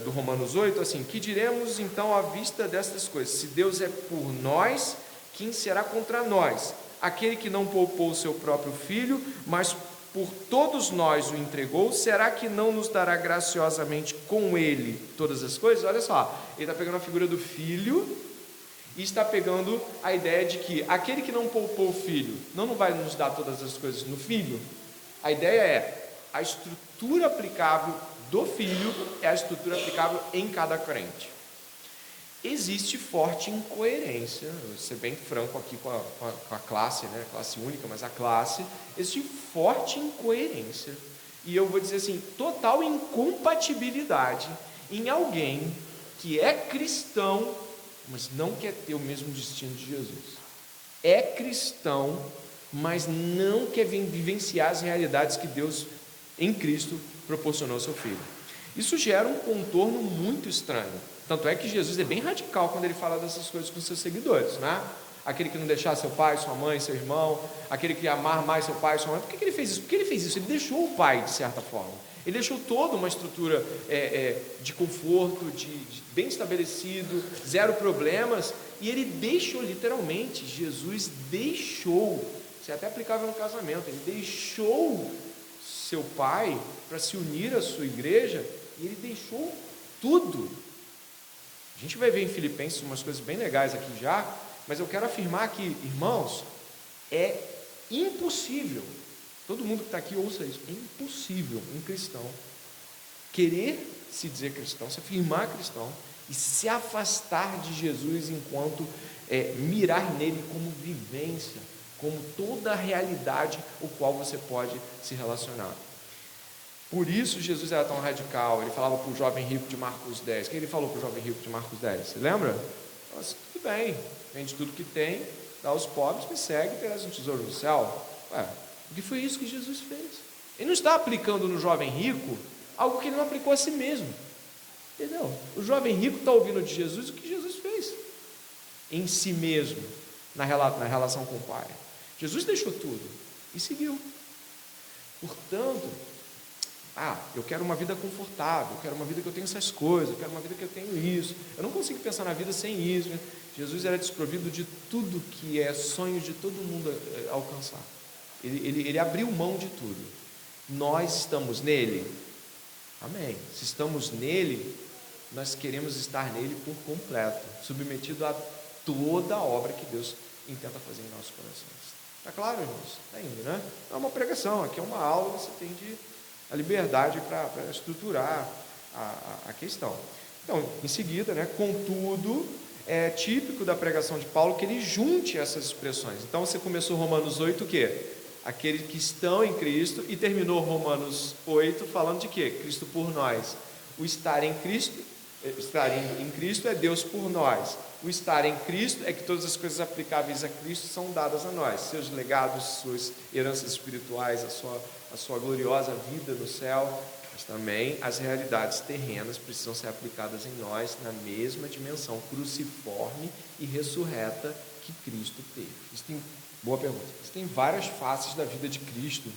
do Romanos 8, assim: que diremos então à vista destas coisas? Se Deus é por nós, quem será contra nós? Aquele que não poupou o seu próprio filho, mas por todos nós o entregou, será que não nos dará graciosamente com ele todas as coisas? Olha só, ele está pegando a figura do filho e está pegando a ideia de que aquele que não poupou o filho não vai nos dar todas as coisas no filho. A ideia é, a estrutura aplicável do filho é a estrutura aplicável em cada crente. Existe forte incoerência, vou ser bem franco aqui com a classe, né? Classe única, mas a classe, existe forte incoerência, e eu vou dizer assim, total incompatibilidade em alguém que é cristão, mas não quer ter o mesmo destino de Jesus. É cristão, mas não quer vivenciar as realidades que Deus, em Cristo, proporcionou ao seu filho. Isso gera um contorno muito estranho. Tanto é que Jesus é bem radical quando ele fala dessas coisas com seus seguidores, né? Aquele que não deixar seu pai, sua mãe, seu irmão, aquele que amar mais seu pai, sua mãe. Por que ele fez isso? Porque ele fez isso, ele deixou o pai, de certa forma. Ele deixou toda uma estrutura de conforto, de bem estabelecido, zero problemas, e ele deixou literalmente, Jesus deixou, isso é até aplicável no casamento, ele deixou seu pai para se unir à sua igreja, e ele deixou tudo. A gente vai ver em Filipenses umas coisas bem legais aqui já, mas eu quero afirmar que, irmãos, é impossível, todo mundo que está aqui ouça isso, é impossível um cristão querer se dizer cristão, se afirmar cristão e se afastar de Jesus enquanto mirar nele como vivência, como toda a realidade o qual você pode se relacionar. Por isso Jesus era tão radical. Ele falava para o jovem rico de Marcos 10. O que ele falou para o jovem rico de Marcos 10? Você lembra? Nossa, tudo bem, vende tudo que tem, dá aos pobres, me segue e terás um tesouro no céu. Porque foi isso que Jesus fez. Ele não está aplicando no jovem rico algo que ele não aplicou a si mesmo. Entendeu? O jovem rico está ouvindo de Jesus o que Jesus fez em si mesmo, na relação com o Pai. Jesus deixou tudo e seguiu. Portanto, eu quero uma vida confortável, eu quero uma vida que eu tenha essas coisas, eu quero uma vida que eu tenho isso, eu não consigo pensar na vida sem isso, né? Jesus era desprovido de tudo que é sonho de todo mundo alcançar. Ele abriu mão de tudo. Nós estamos nele? Amém. Se estamos nele, nós queremos estar nele por completo, submetido a toda a obra que Deus intenta fazer em nossos corações. Está claro, irmãos? Está indo, né? Não é uma pregação, aqui é uma aula, você tem a liberdade para estruturar a questão. Então, em seguida, né, contudo, é típico da pregação de Paulo que ele junte essas expressões. Então, você começou Romanos 8, o quê? Aqueles que estão em Cristo, e terminou Romanos 8 falando de quê? Cristo por nós. O estar em Cristo é Deus por nós. O estar em Cristo é que todas as coisas aplicáveis a Cristo são dadas a nós, seus legados, suas heranças espirituais, a sua gloriosa vida no céu, mas também as realidades terrenas precisam ser aplicadas em nós na mesma dimensão cruciforme e ressurreta que Cristo teve? Boa pergunta. Existem várias faces da vida de Cristo,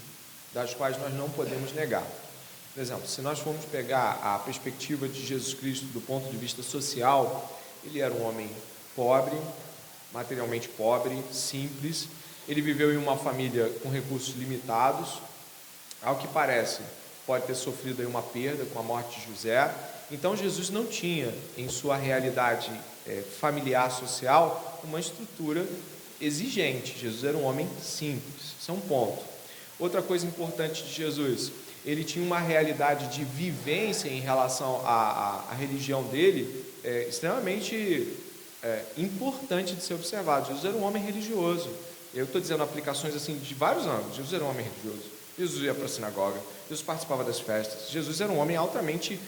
das quais nós não podemos negar. Por exemplo, se nós formos pegar a perspectiva de Jesus Cristo do ponto de vista social, ele era um homem pobre, materialmente pobre, simples. Ele viveu em uma família com recursos limitados. Ao que parece, pode ter sofrido aí uma perda com a morte de José. Então Jesus não tinha em sua realidade familiar, social, uma estrutura exigente. Jesus era um homem simples. Isso é um ponto. Outra coisa importante de Jesus, ele tinha uma realidade de vivência em relação à religião dele extremamente importante de ser observado. Jesus era um homem religioso. Eu estou dizendo aplicações assim de vários ângulos. Jesus era um homem religioso. Jesus ia para a sinagoga. Jesus participava das festas. Jesus era um homem altamente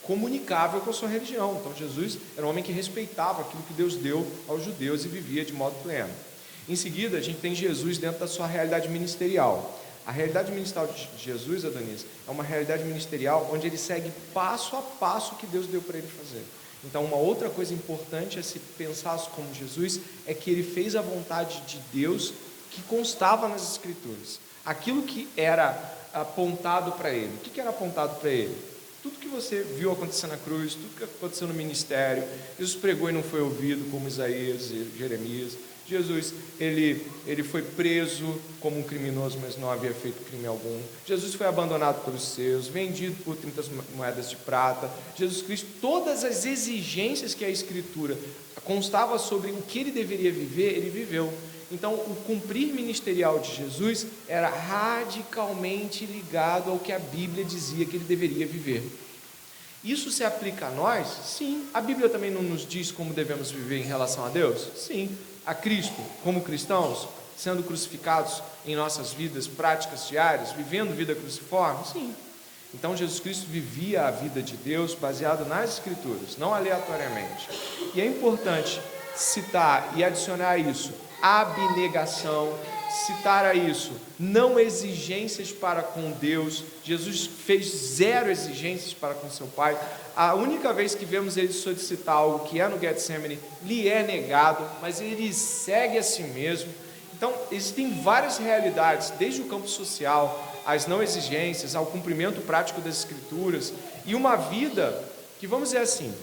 comunicável com a sua religião. Então Jesus era um homem que respeitava aquilo que Deus deu aos judeus e vivia de modo pleno. Em seguida, a gente tem Jesus dentro da sua realidade ministerial. A realidade ministerial de Jesus, Adonis, é uma realidade ministerial onde ele segue passo a passo o que Deus deu para ele fazer. Então, uma outra coisa importante a se pensar como Jesus é que ele fez a vontade de Deus que constava nas Escrituras. Aquilo que era apontado para ele. O que era apontado para ele? Tudo que você viu acontecer na cruz, tudo que aconteceu no ministério. Jesus pregou e não foi ouvido, como Isaías e Jeremias. Jesus, ele foi preso como um criminoso, mas não havia feito crime algum. Jesus foi abandonado pelos seus, vendido por 30 moedas de prata. Jesus Cristo, todas as exigências que a Escritura constava sobre o que ele deveria viver, ele viveu. Então, o cumprir ministerial de Jesus era radicalmente ligado ao que a Bíblia dizia que ele deveria viver. Isso se aplica a nós? Sim. A Bíblia também não nos diz como devemos viver em relação a Deus? Sim. A Cristo, como cristãos, sendo crucificados em nossas vidas práticas diárias, vivendo vida cruciforme? Sim. Então Jesus Cristo vivia a vida de Deus baseado nas Escrituras, não aleatoriamente. E é importante citar e adicionar a isso abnegação, citar a isso não exigências para com Deus. Jesus fez zero exigências para com seu Pai. A única vez que vemos ele solicitar algo que é no Getsemane, lhe é negado, mas ele segue a si mesmo. Então, existem várias realidades, desde o campo social, as não exigências, ao cumprimento prático das Escrituras, e uma vida que, vamos dizer assim,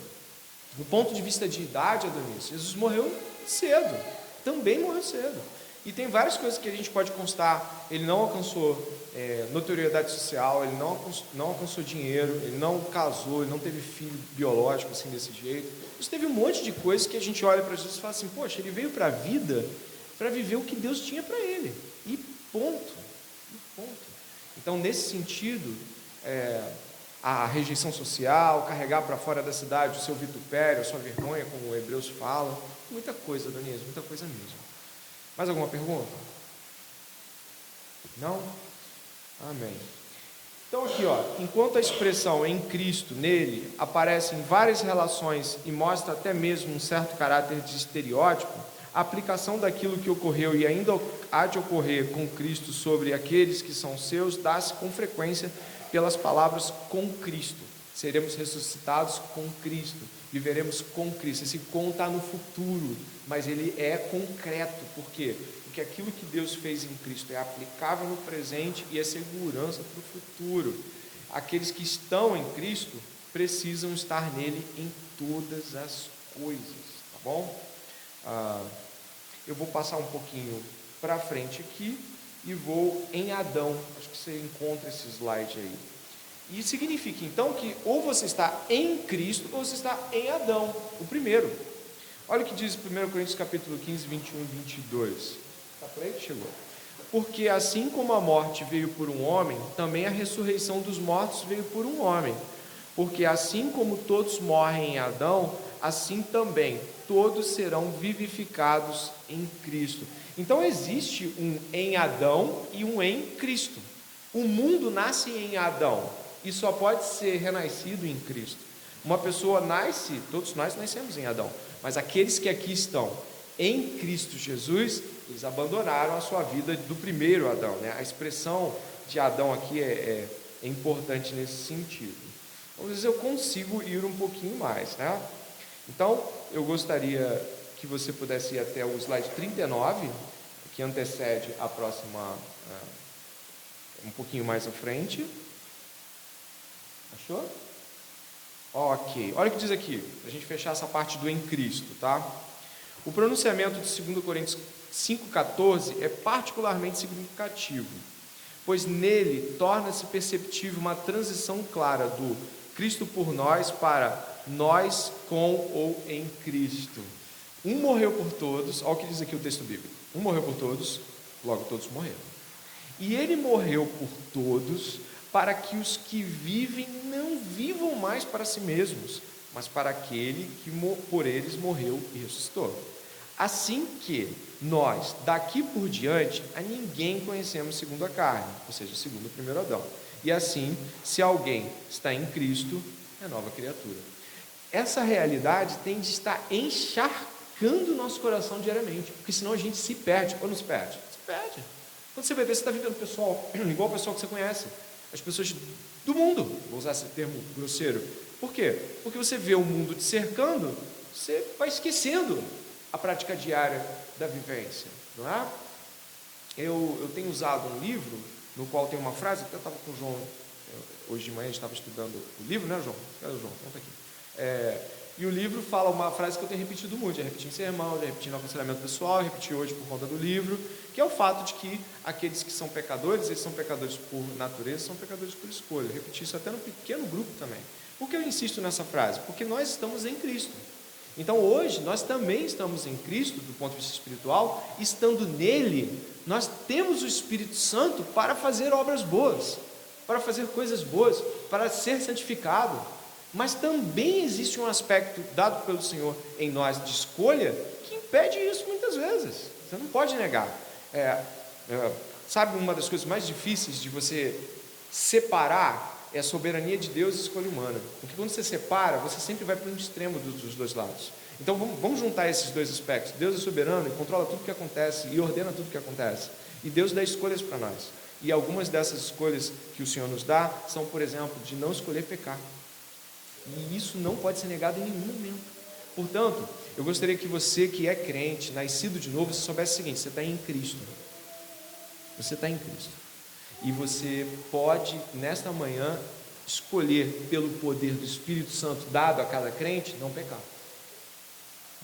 do ponto de vista de idade, Adonis, Jesus morreu cedo, também morreu cedo. E tem várias coisas que a gente pode constar. Ele não alcançou notoriedade social, ele não alcançou dinheiro, ele não casou, ele não teve filho biológico assim desse jeito. Mas teve um monte de coisas que a gente olha para Jesus e fala assim, poxa, ele veio para a vida para viver o que Deus tinha para ele. E ponto. Então, nesse sentido, a rejeição social, carregar para fora da cidade o seu vitupério, a sua vergonha, como o Hebreus fala, muita coisa, Daniel, muita coisa mesmo. Mais alguma pergunta? Não? Amém. Então aqui, enquanto a expressão em Cristo, nele, aparece em várias relações e mostra até mesmo um certo caráter de estereótipo, a aplicação daquilo que ocorreu e ainda há de ocorrer com Cristo sobre aqueles que são seus, dá-se com frequência pelas palavras com Cristo. Seremos ressuscitados com Cristo, viveremos com Cristo. Esse com está no futuro, mas ele é concreto. Por quê? Porque aquilo que Deus fez em Cristo é aplicável no presente e é segurança para o futuro. Aqueles que estão em Cristo precisam estar nele em todas as coisas, tá bom? Eu vou passar um pouquinho para frente aqui e vou em Adão. Acho que você encontra esse slide aí. E significa então que ou você está em Cristo ou você está em Adão, o primeiro. Olha o que diz 1 Coríntios capítulo 15, 21 e 22. Está por aí? Chegou. Porque assim como a morte veio por um homem, também a ressurreição dos mortos veio por um homem. Porque assim como todos morrem em Adão, assim também todos serão vivificados em Cristo. Então existe um em Adão e um em Cristo. O mundo nasce em Adão e só pode ser renascido em Cristo. Uma pessoa nasce, todos nós nascemos em Adão, mas aqueles que aqui estão em Cristo Jesus, eles abandonaram a sua vida do primeiro Adão, né? A expressão de Adão aqui é importante nesse sentido. Às vezes eu consigo ir um pouquinho mais, né? Então, eu gostaria que você pudesse ir até o slide 39, que antecede a próxima, um pouquinho mais à frente. Achou? Ok. Olha o que diz aqui, para a gente fechar essa parte do em Cristo, tá? O pronunciamento de 2 Coríntios 5,14 é particularmente significativo, pois nele torna-se perceptível uma transição clara do Cristo por nós para nós com ou em Cristo. Um morreu por todos, olha o que diz aqui o texto bíblico. Um morreu por todos, logo todos morreram. E ele morreu por todos, para que os que vivem não vivam mais para si mesmos, mas para aquele que por eles morreu e ressuscitou. Assim que nós, daqui por diante, a ninguém conhecemos segundo a carne, ou seja, segundo o primeiro Adão. E assim, se alguém está em Cristo, é nova criatura. Essa realidade tem de estar encharcando o nosso coração diariamente, porque senão a gente se perde. Ou não se perde? Se perde. Quando você vai ver, você está vivendo pessoal, igual o pessoal que você conhece, as pessoas do mundo, vou usar esse termo grosseiro. Por quê? Porque você vê o mundo te cercando, você vai esquecendo a prática diária da vivência, não é? Eu tenho usado um livro, no qual tem uma frase, até estava com o João, hoje de manhã a gente estava estudando o livro, né, João? Cadê o João? Conta aqui. E o livro fala uma frase que eu tenho repetido muito, já repeti em sermão, já repeti no aconselhamento pessoal, repeti hoje por conta do livro, que é o fato de que aqueles que são pecadores, eles são pecadores por natureza, são pecadores por escolha. Eu repeti isso até no pequeno grupo também. Por que eu insisto nessa frase? Porque nós estamos em Cristo. Então hoje nós também estamos em Cristo, do ponto de vista espiritual, estando nele, nós temos o Espírito Santo para fazer obras boas, para fazer coisas boas, para ser santificado. Mas também existe um aspecto dado pelo Senhor em nós de escolha que impede isso muitas vezes. Você não pode negar. Sabe, uma das coisas mais difíceis de você separar é a soberania de Deus e a escolha humana. Porque quando você separa, você sempre vai para um extremo dos dois lados. Então vamos juntar esses dois aspectos. Deus é soberano e controla tudo o que acontece e ordena tudo o que acontece. E Deus dá escolhas para nós. E algumas dessas escolhas que o Senhor nos dá são, por exemplo, de não escolher pecar. E isso não pode ser negado em nenhum momento. Portanto, eu gostaria que você que é crente, nascido de novo, você soubesse o seguinte: você está em Cristo. Você está em Cristo. E você pode, nesta manhã, escolher pelo poder do Espírito Santo dado a cada crente, não pecar.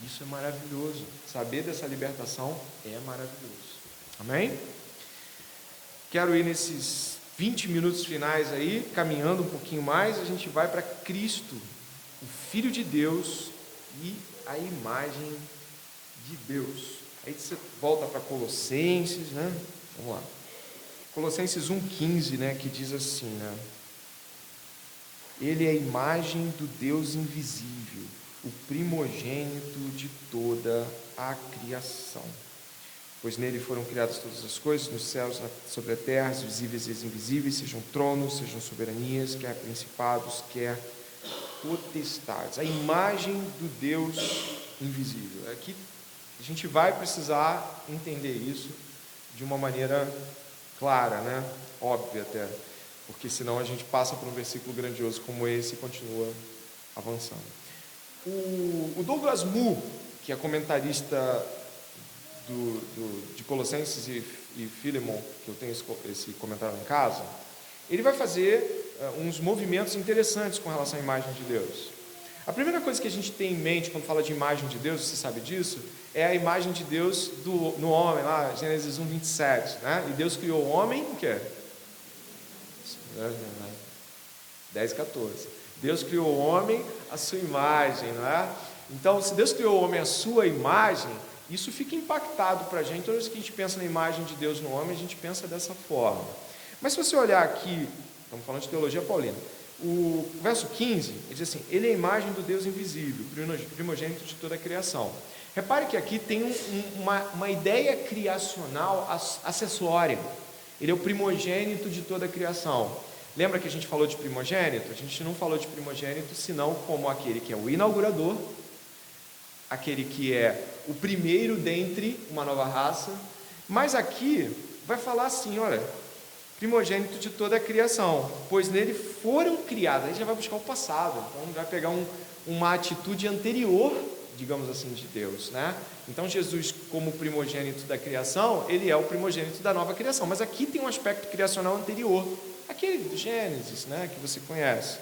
Isso é maravilhoso. Saber dessa libertação é maravilhoso. Amém? Quero ir nesses 20 minutos finais aí, caminhando um pouquinho mais, a gente vai para Cristo, o Filho de Deus e a imagem de Deus. Aí você volta para Colossenses, né? Vamos lá. Colossenses 1,15, né? Que diz assim, né? Ele é a imagem do Deus invisível, o primogênito de toda a criação. Pois nele foram criadas todas as coisas, nos céus, sobre a terra, as visíveis e as invisíveis, sejam tronos, sejam soberanias, quer principados, quer potestades. A imagem do Deus invisível. Aqui a gente vai precisar entender isso de uma maneira clara, né? Óbvia até, porque senão a gente passa por um versículo grandioso como esse e continua avançando. O Douglas Moo, que é comentarista de Colossenses e Filemon, que eu tenho esse comentário em casa, ele vai fazer uns movimentos interessantes com relação à imagem de Deus. A primeira coisa que a gente tem em mente quando fala de imagem de Deus, você sabe disso, é a imagem de Deus no homem, lá, Gênesis 1:27, né? E Deus criou o homem, o quê? 10:14. Deus criou o homem à sua imagem, não é? Então, se Deus criou o homem à sua imagem, isso fica impactado para a gente. Toda vez que a gente pensa na imagem de Deus no homem, a gente pensa dessa forma. Mas se você olhar aqui, estamos falando de teologia paulina, o verso 15, ele diz assim: ele é a imagem do Deus invisível, primogênito de toda a criação. Repare que aqui tem uma ideia criacional acessória. Ele é o primogênito de toda a criação. Lembra que a gente falou de primogênito? A gente não falou de primogênito senão como aquele que é o inaugurador, aquele que é o primeiro dentre uma nova raça. Mas aqui vai falar assim, olha, primogênito de toda a criação, pois nele foram criadas. Aí já vai buscar o passado, então vai pegar uma atitude anterior digamos assim, de Deus, né? Então Jesus, como primogênito da criação, ele é o primogênito da nova criação, mas aqui tem um aspecto criacional anterior, aquele do Gênesis, né, que você conhece.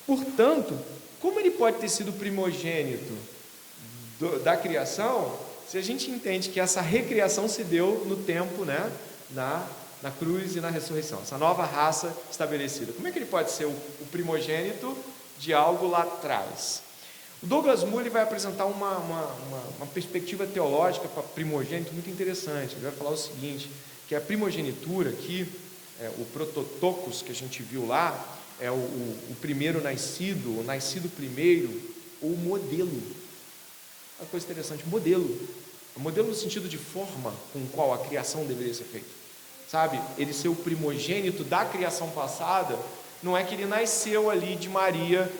Portanto, como ele pode ter sido primogênito da criação, se a gente entende que essa recriação se deu no tempo, né, na cruz e na ressurreição, essa nova raça estabelecida, como é que ele pode ser o primogênito de algo lá atrás? O Douglas Moo vai apresentar uma perspectiva teológica para primogênito muito interessante. Ele vai falar o seguinte, que a primogenitura aqui, o prototokos que a gente viu lá, é o primeiro nascido, o nascido primeiro, ou modelo. Uma coisa interessante, modelo no sentido de forma com qual a criação deveria ser feita, sabe? Ele ser o primogênito da criação passada, não é que ele nasceu ali de Maria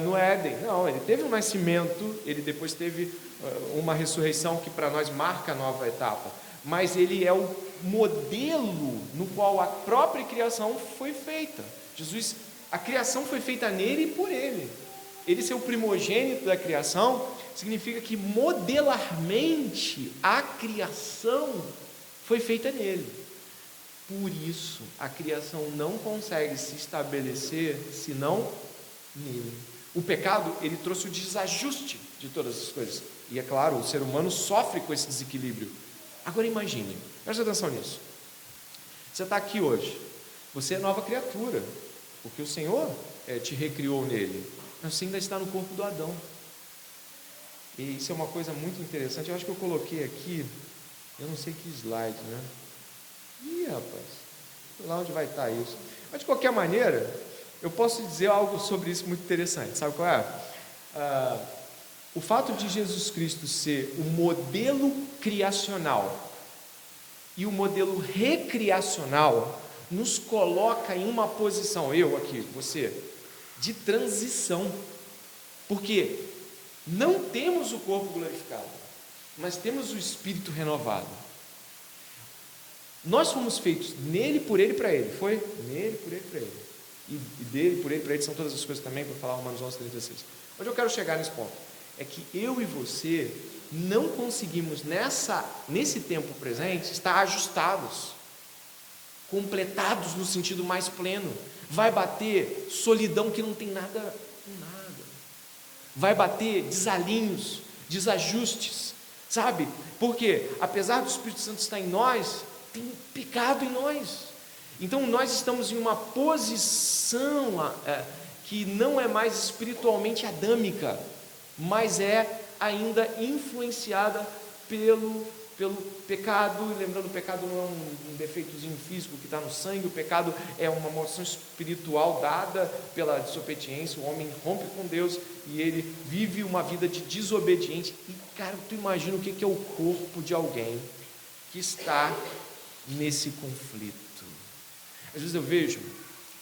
no Éden, não, ele teve um nascimento, ele depois teve uma ressurreição que para nós marca a nova etapa, mas ele é o modelo no qual a própria criação foi feita. Jesus, a criação foi feita nele e por ele. Ele ser o primogênito da criação significa que modelarmente a criação foi feita nele. Por isso, a criação não consegue se estabelecer senão nele. O pecado, ele trouxe o desajuste de todas as coisas. E é claro, o ser humano sofre com esse desequilíbrio. Agora imagine, preste atenção nisso. Você está aqui hoje, você é nova criatura, porque o Senhor te recriou nele, mas você ainda está no corpo do Adão. E isso é uma coisa muito interessante. Eu acho que eu coloquei aqui, eu não sei que slide, né? Ih, rapaz, sei lá onde vai estar isso. Mas de qualquer maneira, eu posso dizer algo sobre isso muito interessante. Sabe qual é? O fato de Jesus Cristo ser o modelo criacional e o modelo recriacional nos coloca em uma posição, eu aqui, você, de transição. Porque não temos o corpo glorificado, mas temos o espírito renovado. Nós fomos feitos nele, por ele e para ele. Foi? Nele, por ele e para ele. E dele, por ele, para ele, são todas as coisas também, para falar Romanos 11:36. Onde eu quero chegar nesse ponto? É que eu e você não conseguimos, nesse tempo presente, estar ajustados, completados no sentido mais pleno. Vai bater solidão que não tem nada com nada. Vai bater desalinhos, desajustes, sabe? Porque, apesar do Espírito Santo estar em nós, tem pecado em nós. Então nós estamos em uma posição que não é mais espiritualmente adâmica, mas é ainda influenciada pelo pecado. Lembrando, o pecado não é um defeitozinho físico que está no sangue, o pecado é uma maldição espiritual dada pela desobediência. O homem rompe com Deus e ele vive uma vida de desobediente. E cara, tu imagina o que é o corpo de alguém que está nesse conflito. Às vezes eu vejo,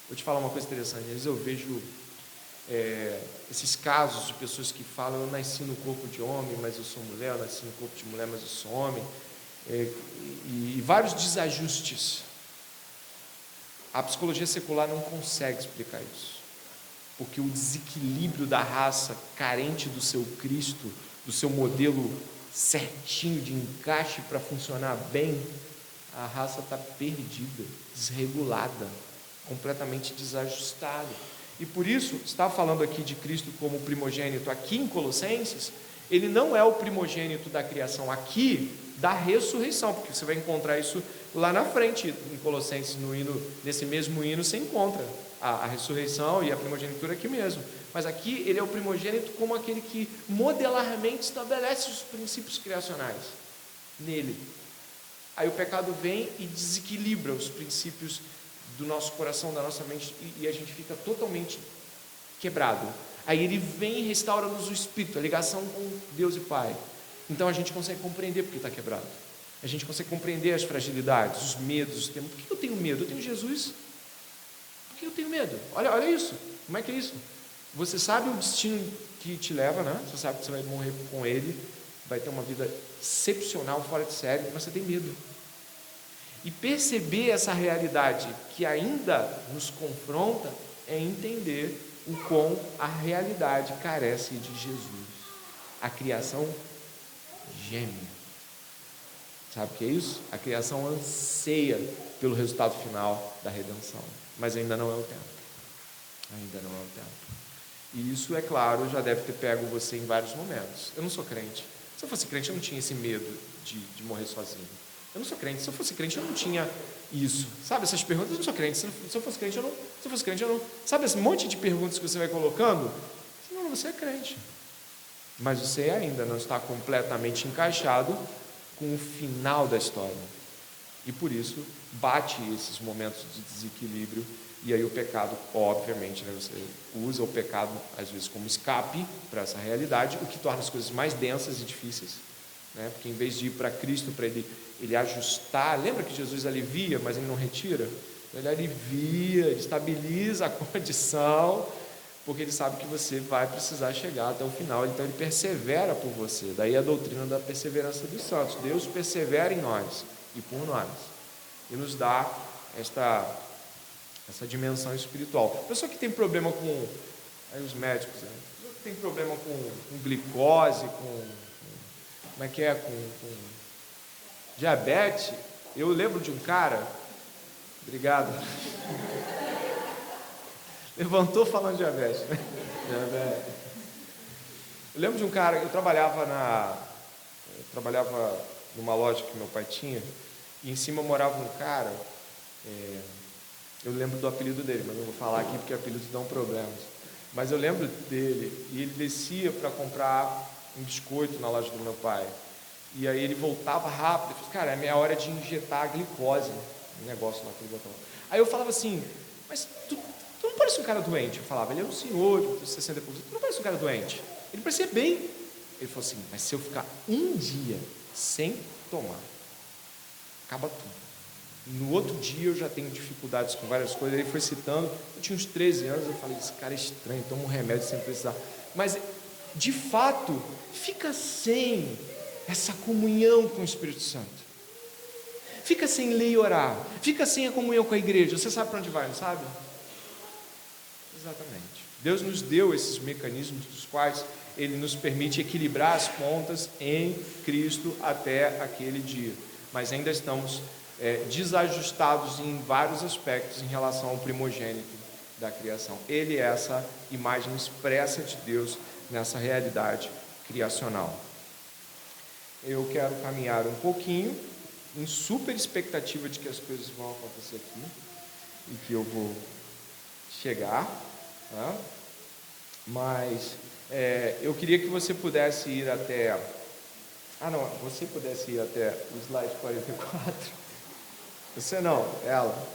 vou te falar uma coisa interessante, às vezes eu vejo esses casos de pessoas que falam: eu nasci no corpo de homem, mas eu sou mulher, eu nasci no corpo de mulher, mas eu sou homem, e vários desajustes. A psicologia secular não consegue explicar isso, porque o desequilíbrio da raça carente do seu Cristo, do seu modelo certinho de encaixe para funcionar bem, a raça está perdida, desregulada, completamente desajustada. E por isso, está falando aqui de Cristo como primogênito aqui em Colossenses, ele não é o primogênito da criação aqui, da ressurreição, porque você vai encontrar isso lá na frente, em Colossenses, nesse mesmo hino, você encontra a ressurreição e a primogenitura aqui mesmo. Mas aqui ele é o primogênito como aquele que modelarmente estabelece os princípios criacionais nele. Aí o pecado vem e desequilibra os princípios do nosso coração, da nossa mente, e a gente fica totalmente quebrado. Aí ele vem e restaura-nos o espírito, a ligação com Deus e Pai. Então a gente consegue compreender porque está quebrado. A gente consegue compreender as fragilidades, os medos, os temores. Por que eu tenho medo? Eu tenho Jesus. Por que eu tenho medo? Olha isso. Como é que é isso? Você sabe o destino que te leva, né? Você sabe que você vai morrer com Ele, vai ter uma vida excepcional, fora de série, mas você tem medo. E perceber essa realidade que ainda nos confronta é entender o quão a realidade carece de Jesus. A criação geme. Sabe o que é isso? A criação anseia pelo resultado final da redenção, mas ainda não é o tempo. Ainda não é o tempo. E isso, é claro, já deve ter pego você em vários momentos. Eu não sou crente. Se eu fosse crente, eu não tinha esse medo de morrer sozinho. Eu não sou crente. Se eu fosse crente, eu não tinha isso. Sabe essas perguntas? Eu não sou crente. Se eu fosse crente, eu não. Se eu fosse crente, eu não. Sabe esse monte de perguntas que você vai colocando? Não, você é crente. Mas você ainda não está completamente encaixado com o final da história. E por isso, bate esses momentos de desequilíbrio. E aí o pecado, obviamente, né, você usa o pecado às vezes como escape para essa realidade, o que torna as coisas mais densas e difíceis, né? Porque em vez de ir para Cristo, para ele ajustar, lembra que Jesus alivia, mas ele não retira? Ele alivia, ele estabiliza a condição, porque ele sabe que você vai precisar chegar até o final, então ele persevera por você. Daí a doutrina da perseverança dos santos. Deus persevera em nós e por nós, e nos dá essa dimensão espiritual. Pessoa que tem problema com, aí os médicos, né? Pessoa que tem problema com glicose, como é que é, com diabetes. Eu lembro de um cara, obrigado, levantou falando de diabetes, né? Diabetes. Eu lembro de um cara, eu trabalhava numa loja que meu pai tinha, e em cima morava um cara, eu lembro do apelido dele, mas não vou falar aqui porque apelidos dão problemas. Mas eu lembro dele, e ele descia para comprar um biscoito na loja do meu pai. E aí ele voltava rápido, e falou, cara, é minha hora de injetar a glicose, um negócio lá que ele botava. Aí eu falava assim, mas tu não parece um cara doente? Eu falava, ele é um senhor de 60 e poucos, tu não parece um cara doente? Ele parecia bem. Ele falou assim, mas se eu ficar um dia sem tomar, acaba tudo. No outro dia eu já tenho dificuldades com várias coisas. Ele foi citando, eu tinha uns 13 anos, eu falei, esse cara é estranho, toma um remédio sem precisar. Mas, de fato, fica sem essa comunhão com o Espírito Santo. Fica sem ler e orar. Fica sem a comunhão com a igreja. Você sabe para onde vai, não sabe? Exatamente. Deus nos deu esses mecanismos dos quais Ele nos permite equilibrar as pontas em Cristo até aquele dia. Mas ainda estamos desajustados em vários aspectos em relação ao primogênito da criação. Ele é essa imagem expressa de Deus nessa realidade criacional. Eu quero caminhar um pouquinho em super expectativa de que as coisas vão acontecer aqui e que eu vou chegar, tá? Mas eu queria que você pudesse ir até você pudesse ir até o slide 44. Você não, ela.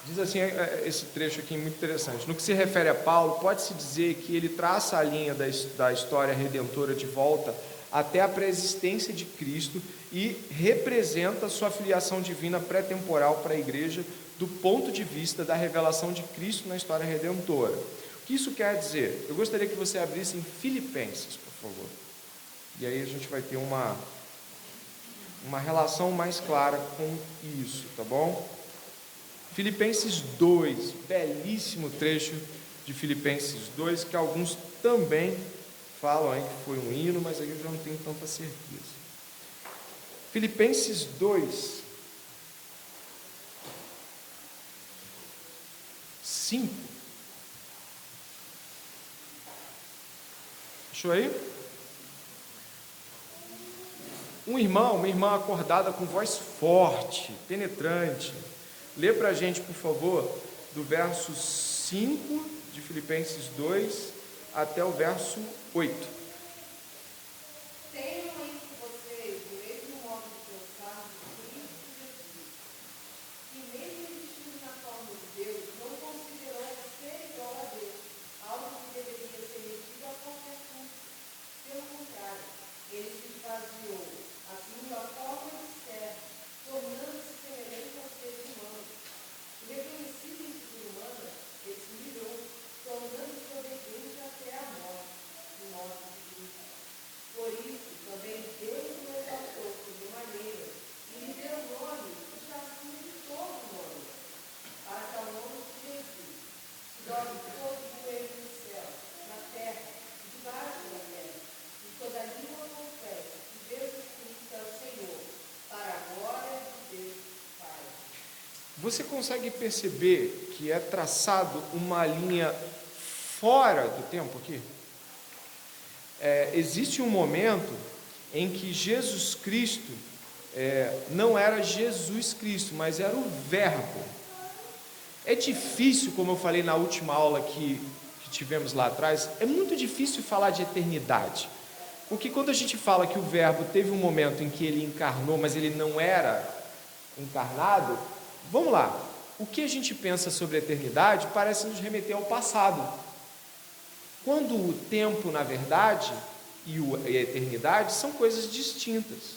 Diz assim, esse trecho aqui é muito interessante. No que se refere a Paulo, pode-se dizer que ele traça a linha da história redentora de volta até a pré-existência de Cristo e representa sua filiação divina pré-temporal para a igreja do ponto de vista da revelação de Cristo na história redentora. O que isso quer dizer? Eu gostaria que você abrisse em Filipenses, por favor. E aí a gente vai ter uma relação mais clara com isso, tá bom? Filipenses 2, belíssimo trecho de Filipenses 2, que alguns também falam aí que foi um hino, mas aí eu já não tenho tanta certeza. Filipenses 2, 5. Achou aí? Um irmão, uma irmã acordada com voz forte, penetrante. Lê para a gente, por favor, do verso 5 de Filipenses 2 até o verso 8. Tenham entre vocês o mesmo modo de pensar de Cristo Jesus, que mesmo existindo na forma de Deus, não considerou ser igual a Deus, algo que deveria ser metido a qualquer custo. Pelo contrário, ele se esvaziou, assumindo a forma de servo, tornando-se semelhante aos seres humanos. Reconhecido em figura humana, ele se humilhou, tornando-se obediente até a morte, de morte de Cristo. Por isso, Você consegue perceber que é traçado uma linha fora do tempo aqui? Existe um momento em que Jesus Cristo não era Jesus Cristo, mas era o Verbo. É difícil, como eu falei na última aula que tivemos lá atrás, é muito difícil falar de eternidade. Porque quando a gente fala que o Verbo teve um momento em que ele encarnou, mas ele não era encarnado, vamos lá, o que a gente pensa sobre a eternidade parece nos remeter ao passado. Quando o tempo, na verdade, e a eternidade são coisas distintas.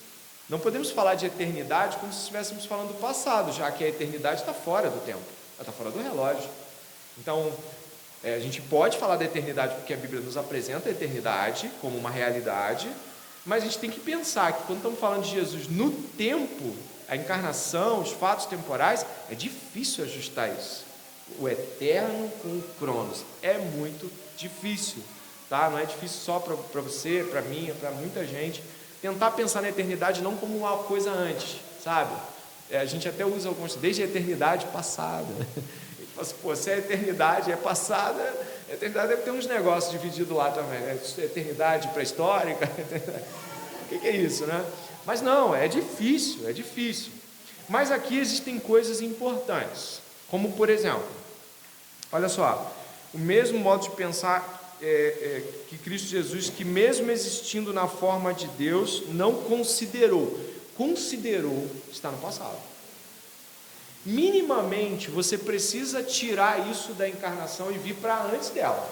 Não podemos falar de eternidade como se estivéssemos falando do passado, já que a eternidade está fora do tempo, ela está fora do relógio. Então, a gente pode falar da eternidade porque a Bíblia nos apresenta a eternidade como uma realidade, mas a gente tem que pensar que quando estamos falando de Jesus no tempo, a encarnação, os fatos temporais, é difícil ajustar isso. O eterno com o cronos é muito difícil, tá? Não é difícil só para você, para mim, para muita gente. Tentar pensar na eternidade não como uma coisa antes, sabe? A gente até usa alguns, desde a eternidade passada. A gente fala assim, pô, se a eternidade é passada, a eternidade deve ter uns negócios divididos lá também, né? Eternidade pré-histórica, o que é isso, né? Mas não, é difícil. Mas aqui existem coisas importantes, como por exemplo, olha só, o mesmo modo de pensar que Cristo Jesus, que mesmo existindo na forma de Deus, não considerou está no passado. Minimamente você precisa tirar isso da encarnação e vir para antes dela.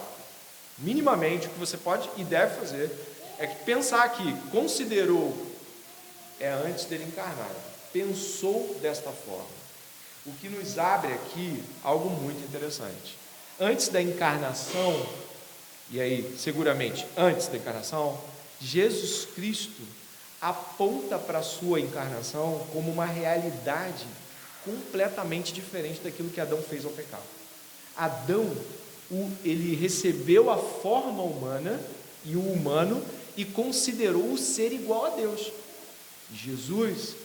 Minimamente o que você pode e deve fazer é que pensar que considerou é antes dele encarnar, pensou desta forma, o que nos abre aqui algo muito interessante. Antes da encarnação, e aí seguramente antes da encarnação, Jesus Cristo aponta para a sua encarnação como uma realidade completamente diferente daquilo que Adão fez ao pecado. Adão, ele recebeu a forma humana e o humano e considerou o ser igual a Deus. Jesus,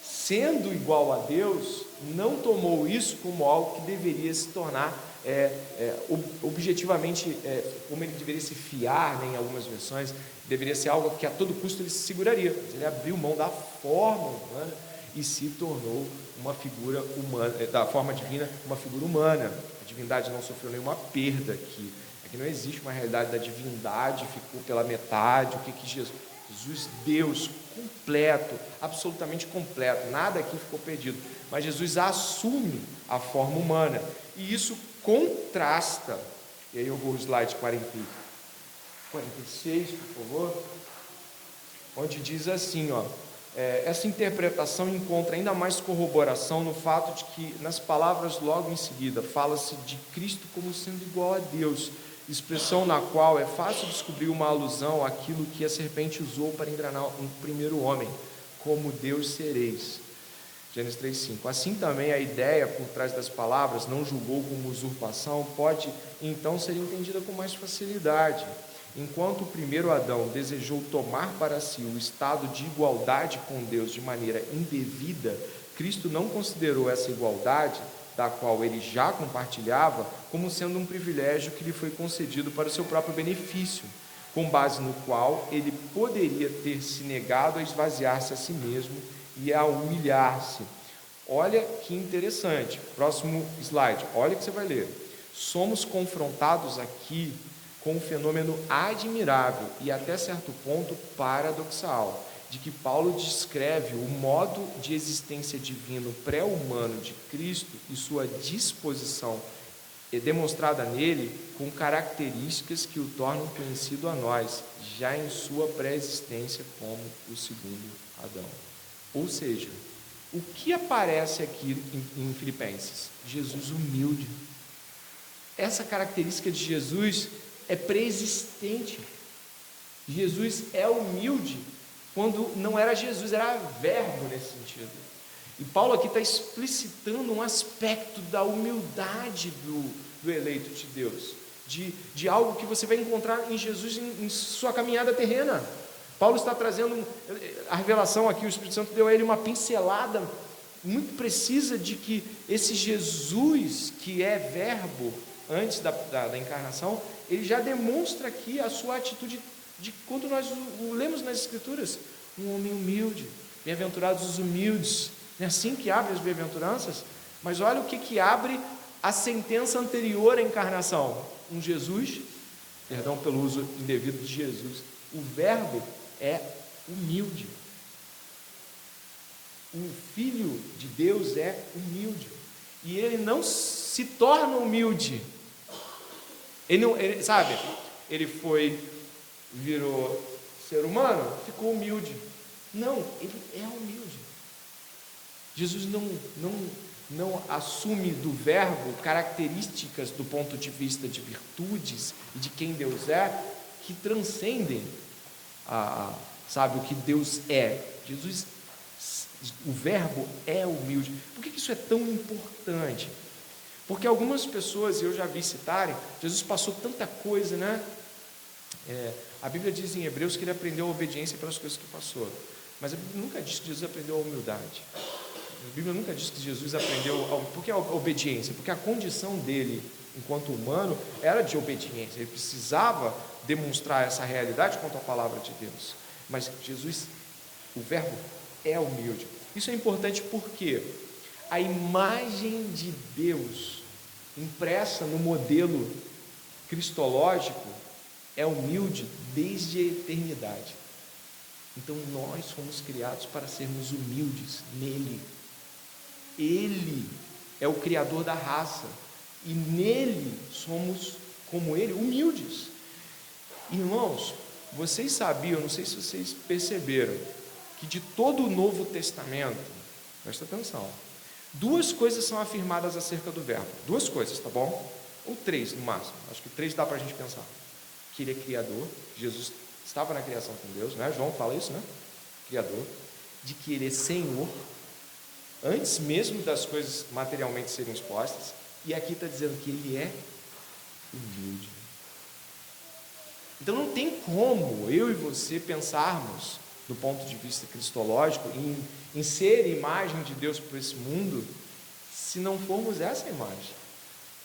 sendo igual a Deus, não tomou isso como algo que deveria se tornar objetivamente, como ele deveria se fiar, né, em algumas versões, deveria ser algo que a todo custo ele se seguraria. Mas ele abriu mão da forma humana e se tornou uma figura humana, da forma divina, uma figura humana. A divindade não sofreu nenhuma perda aqui. Aqui não existe uma realidade da divindade, ficou pela metade. O que Jesus, Deus completo, absolutamente completo, nada aqui ficou perdido, mas Jesus assume a forma humana, e isso contrasta, e aí eu vou ao slide 46, por favor, onde diz assim, essa interpretação encontra ainda mais corroboração no fato de que, nas palavras logo em seguida, fala-se de Cristo como sendo igual a Deus, expressão na qual é fácil descobrir uma alusão àquilo que a serpente usou para enganar um primeiro homem, como Deus sereis. Gênesis 3:5. Assim também a ideia por trás das palavras, não julgou como usurpação, pode então ser entendida com mais facilidade. Enquanto o primeiro Adão desejou tomar para si o estado de igualdade com Deus de maneira indevida, Cristo não considerou essa igualdade, da qual ele já compartilhava, como sendo um privilégio que lhe foi concedido para o seu próprio benefício, com base no qual ele poderia ter se negado a esvaziar-se a si mesmo e a humilhar-se. Olha que interessante, próximo slide, olha o que você vai ler. Somos confrontados aqui com um fenômeno admirável e até certo ponto paradoxal, de que Paulo descreve o modo de existência divino pré-humano de Cristo e sua disposição demonstrada nele com características que o tornam conhecido a nós, já em sua pré-existência como o segundo Adão. Ou seja, o que aparece aqui em Filipenses? Jesus humilde. Essa característica de Jesus é pré-existente. Jesus é humilde quando não era Jesus, era verbo nesse sentido. E Paulo aqui está explicitando um aspecto da humildade do eleito de Deus, de algo que você vai encontrar em Jesus em sua caminhada terrena. Paulo está trazendo a revelação aqui, o Espírito Santo deu a ele uma pincelada muito precisa de que esse Jesus, que é verbo antes da encarnação, ele já demonstra aqui a sua atitude de quando nós o lemos nas Escrituras, um homem humilde, bem-aventurados os humildes, não é assim que abre as bem-aventuranças? Mas olha o que abre a sentença anterior à encarnação, um Jesus, perdão pelo uso indevido de Jesus, o verbo é humilde, o Filho de Deus é humilde, e ele não se torna humilde, ele virou ser humano, ficou humilde, não, ele é humilde. Jesus não assume do verbo características do ponto de vista de virtudes e de quem Deus é, que transcendem o que Deus é. Jesus, o verbo é humilde. Por que isso é tão importante? Porque algumas pessoas, eu já vi citarem, Jesus passou tanta coisa, né? A Bíblia diz em Hebreus que ele aprendeu a obediência pelas coisas que passou, mas a Bíblia nunca diz que Jesus aprendeu a humildade. A Bíblia nunca diz que Jesus aprendeu. Por que a obediência? Porque a condição dele, enquanto humano, era de obediência. Ele precisava demonstrar essa realidade quanto à palavra de Deus. Mas Jesus, o verbo, é humilde. Isso é importante porque a imagem de Deus impressa no modelo cristológico é humilde desde a eternidade. Então nós fomos criados para sermos humildes nele. Ele é o Criador da raça, e nele somos, como ele, humildes. Irmãos, vocês sabiam, não sei se vocês perceberam, que de todo o Novo Testamento, presta atenção, 2 coisas são afirmadas acerca do verbo, 2 coisas, tá bom? Ou 3 no máximo, acho que 3 dá para a gente pensar. Que ele é Criador, Jesus estava na criação com Deus, né? João fala isso, né? Criador. De que ele é Senhor, antes mesmo das coisas materialmente serem expostas, e aqui está dizendo que ele é humilde. Então não tem como eu e você pensarmos, do ponto de vista cristológico, em ser imagem de Deus para esse mundo, se não formos essa imagem.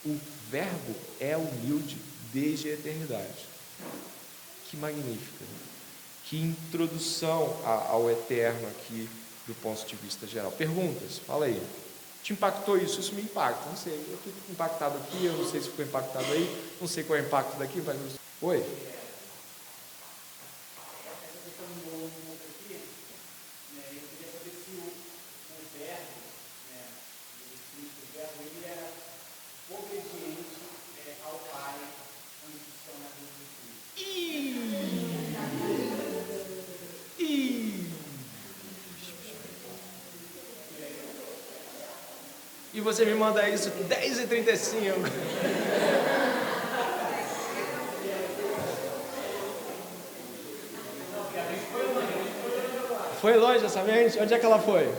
O verbo é humilde desde a eternidade. Que magnífica, que introdução ao eterno aqui, do ponto de vista geral. Perguntas? Fala aí. Te impactou isso? Isso me impacta, não sei, eu fico impactado aqui, eu não sei se ficou impactado aí, não sei qual é o impacto daqui, mas... Oi? E você me manda isso 10h35. Foi longe essa mente? Onde é que ela foi?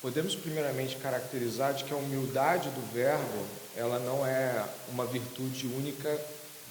Podemos primeiramente caracterizar de que a humildade do verbo, ela não é uma virtude única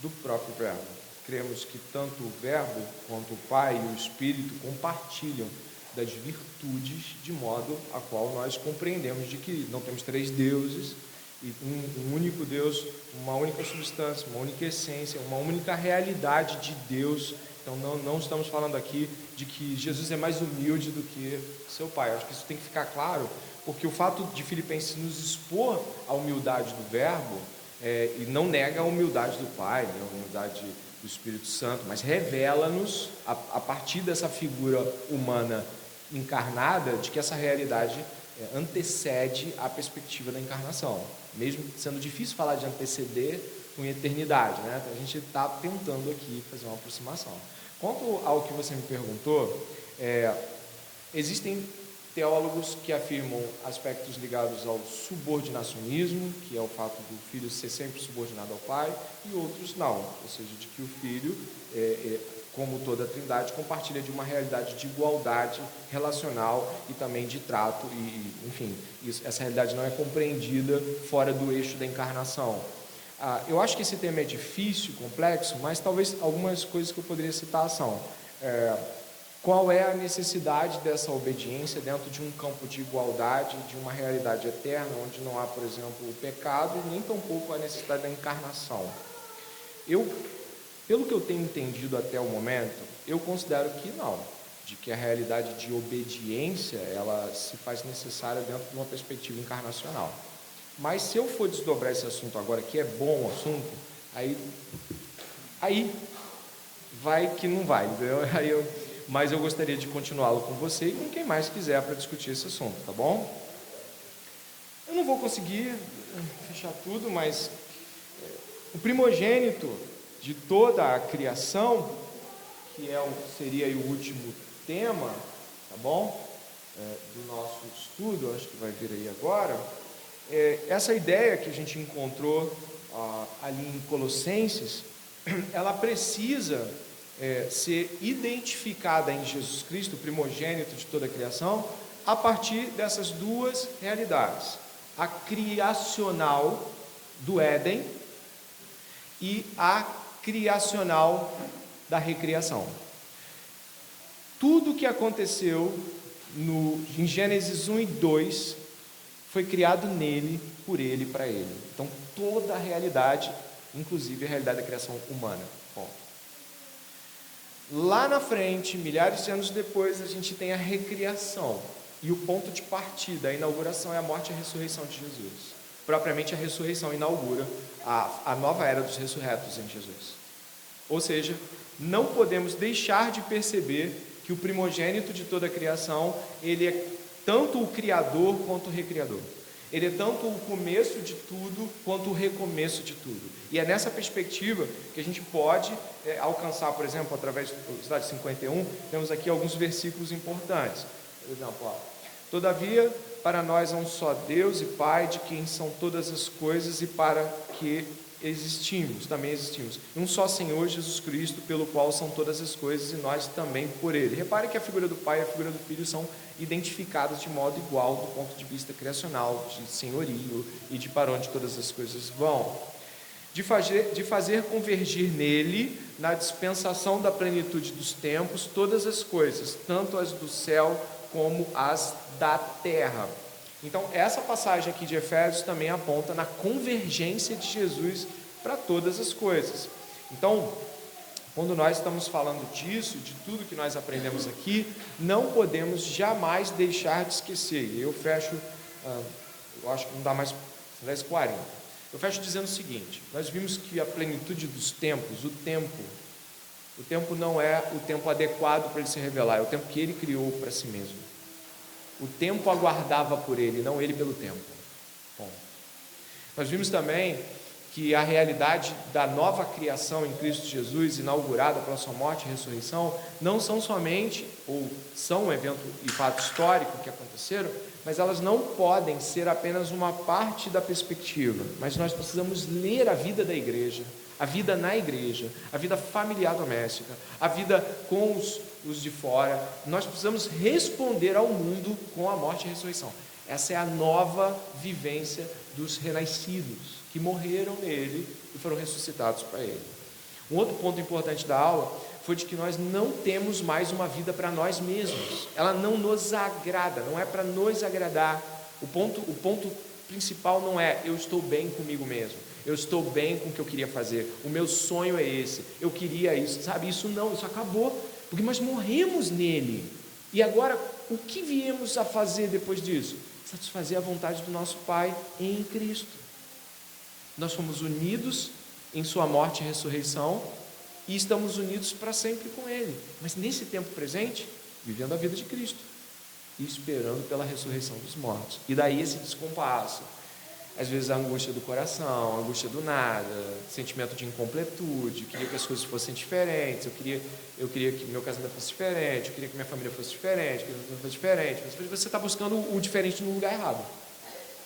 do próprio verbo. Cremos que tanto o verbo quanto o Pai e o Espírito compartilham das virtudes, de modo a qual nós compreendemos de que não temos 3 deuses, e um único Deus, uma única substância, uma única essência, uma única realidade de Deus. Então não estamos falando aqui de que Jesus é mais humilde do que seu Pai. Acho que isso tem que ficar claro, porque o fato de Filipenses nos expor à humildade do verbo, e não nega a humildade do Pai, né, a humildade do Espírito Santo, mas revela-nos, a partir dessa figura humana encarnada, de que essa realidade antecede a perspectiva da encarnação, mesmo sendo difícil falar de anteceder com eternidade, né? A gente está tentando aqui fazer uma aproximação. Quanto ao que você me perguntou, existem teólogos que afirmam aspectos ligados ao subordinacionismo, que é o fato do filho ser sempre subordinado ao pai, e outros não, ou seja, de que o filho, como toda a Trindade, compartilha de uma realidade de igualdade relacional e também de trato, e enfim, essa realidade não é compreendida fora do eixo da encarnação. Eu acho que esse tema é difícil, complexo, mas talvez algumas coisas que eu poderia citar são: qual é a necessidade dessa obediência dentro de um campo de igualdade, de uma realidade eterna, onde não há, por exemplo, o pecado, e nem tampouco a necessidade da encarnação? Pelo que eu tenho entendido até o momento, eu considero que não, de que a realidade de obediência, ela se faz necessária dentro de uma perspectiva encarnacional. Mas se eu for desdobrar esse assunto agora, que é bom o assunto, aí vai que não vai, entendeu? Mas eu gostaria de continuá-lo com você e com quem mais quiser para discutir esse assunto, tá bom? Eu não vou conseguir fechar tudo, mas o primogênito de toda a criação, que seria o último tema, tá bom? Do nosso estudo, acho que vai vir aí agora. Essa ideia que a gente encontrou ali em Colossenses, ela precisa ser identificada em Jesus Cristo, o primogênito de toda a criação, a partir dessas duas realidades: a criacional do Éden e a criacional da recriação. Tudo que aconteceu em Gênesis 1 e 2 foi criado nele, por ele e para ele. Então, toda a realidade, inclusive a realidade da criação humana. Bom, lá na frente, milhares de anos depois, a gente tem a recriação. E o ponto de partida, a inauguração, é a morte e a ressurreição de Jesus. Propriamente, a ressurreição inaugura a nova era dos ressurretos em Jesus. Ou seja, não podemos deixar de perceber que o primogênito de toda a criação, ele é tanto o Criador quanto o Recriador. Ele é tanto o começo de tudo quanto o recomeço de tudo. E é nessa perspectiva que a gente pode alcançar, por exemplo, através do slide 51, temos aqui alguns versículos importantes. Por exemplo, todavia, para nós é um só Deus e Pai, de quem são todas as coisas e para que também existimos. Um só Senhor Jesus Cristo, pelo qual são todas as coisas e nós também por Ele. Repare que a figura do Pai e a figura do Filho são identificadas de modo igual do ponto de vista criacional, de senhorio e de para onde todas as coisas vão. De fazer convergir nele, na dispensação da plenitude dos tempos, todas as coisas, tanto as do céu como as da terra. Então, essa passagem aqui de Efésios também aponta na convergência de Jesus para todas as coisas. Então, quando nós estamos falando disso, de tudo que nós aprendemos aqui, não podemos jamais deixar de esquecer. E eu fecho, eu acho que não dá mais 40. Eu fecho dizendo o seguinte: nós vimos que a plenitude dos tempos, o tempo não é o tempo adequado para ele se revelar, é o tempo que ele criou para si mesmo. O tempo aguardava por ele, não ele pelo tempo. Bom, nós vimos também que a realidade da nova criação em Cristo Jesus, inaugurada pela sua morte e ressurreição, não são somente, ou são um evento e fato histórico que aconteceram, mas elas não podem ser apenas uma parte da perspectiva, mas nós precisamos ler a vida da igreja, a vida na igreja, a vida familiar doméstica, a vida com os de fora. Nós precisamos responder ao mundo com a morte e a ressurreição. Essa é a nova vivência dos renascidos, que morreram nele e foram ressuscitados para ele. Um outro ponto importante da aula foi de que nós não temos mais uma vida para nós mesmos. Ela não nos agrada, não é para nos agradar. O ponto principal não é eu estou bem comigo mesmo, eu estou bem com o que eu queria fazer, o meu sonho é esse, eu queria isso, sabe? Isso não, isso acabou, porque nós morremos nele. E agora, o que viemos a fazer depois disso? Satisfazer a vontade do nosso Pai em Cristo. Nós fomos unidos em sua morte e ressurreição e estamos unidos para sempre com Ele, mas nesse tempo presente, vivendo a vida de Cristo e esperando pela ressurreição dos mortos. E daí esse descompasso Às vezes a angústia do coração, a angústia do nada, sentimento de incompletude, eu queria que as coisas fossem diferentes, eu queria que meu casamento fosse diferente, eu queria que minha família fosse diferente, que minha família fosse diferente. Mas você está buscando o diferente no lugar errado.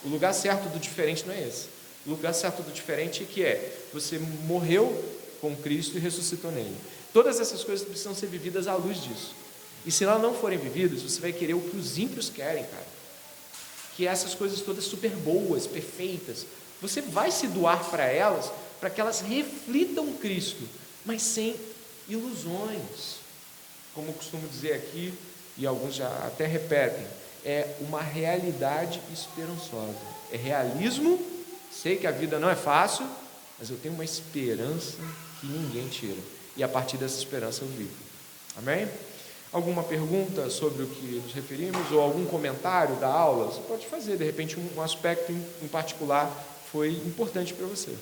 O lugar certo do diferente não é esse. O lugar certo do diferente você morreu com Cristo e ressuscitou nele. Todas essas coisas precisam ser vividas à luz disso. E se elas não forem vividas, você vai querer o que os ímpios querem, cara. Que essas coisas todas super boas, perfeitas, você vai se doar para elas, para que elas reflitam Cristo, mas sem ilusões. Como eu costumo dizer aqui, e alguns já até repetem, é uma realidade esperançosa. É realismo, sei que a vida não é fácil, mas eu tenho uma esperança que ninguém tira. E a partir dessa esperança eu vivo. Amém? Alguma pergunta sobre o que nos referimos ou algum comentário da aula? Você pode fazer, de repente um aspecto em particular foi importante para você.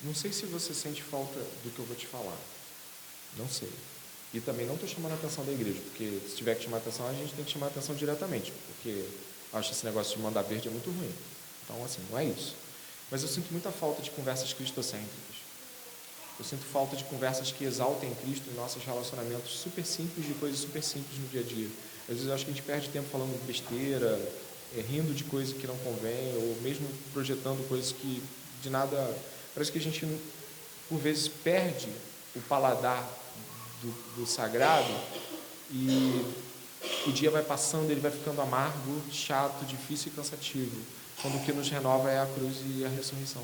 Não sei se você sente falta do que eu vou te falar. Não sei. E também não estou chamando a atenção da igreja, porque se tiver que chamar a atenção, a gente tem que chamar a atenção diretamente, porque eu acho esse negócio de mandar verde é muito ruim. Então, assim, não é isso. Mas eu sinto muita falta de conversas cristocêntricas. Eu sinto falta de conversas que exaltem Cristo em nossos relacionamentos super simples, de coisas super simples no dia a dia. Às vezes eu acho que a gente perde tempo falando besteira, rindo de coisas que não convém, ou mesmo projetando coisas que de nada... Parece que a gente, por vezes, perde o paladar do sagrado e o dia vai passando, ele vai ficando amargo, chato, difícil e cansativo, quando o que nos renova é a cruz e a ressurreição.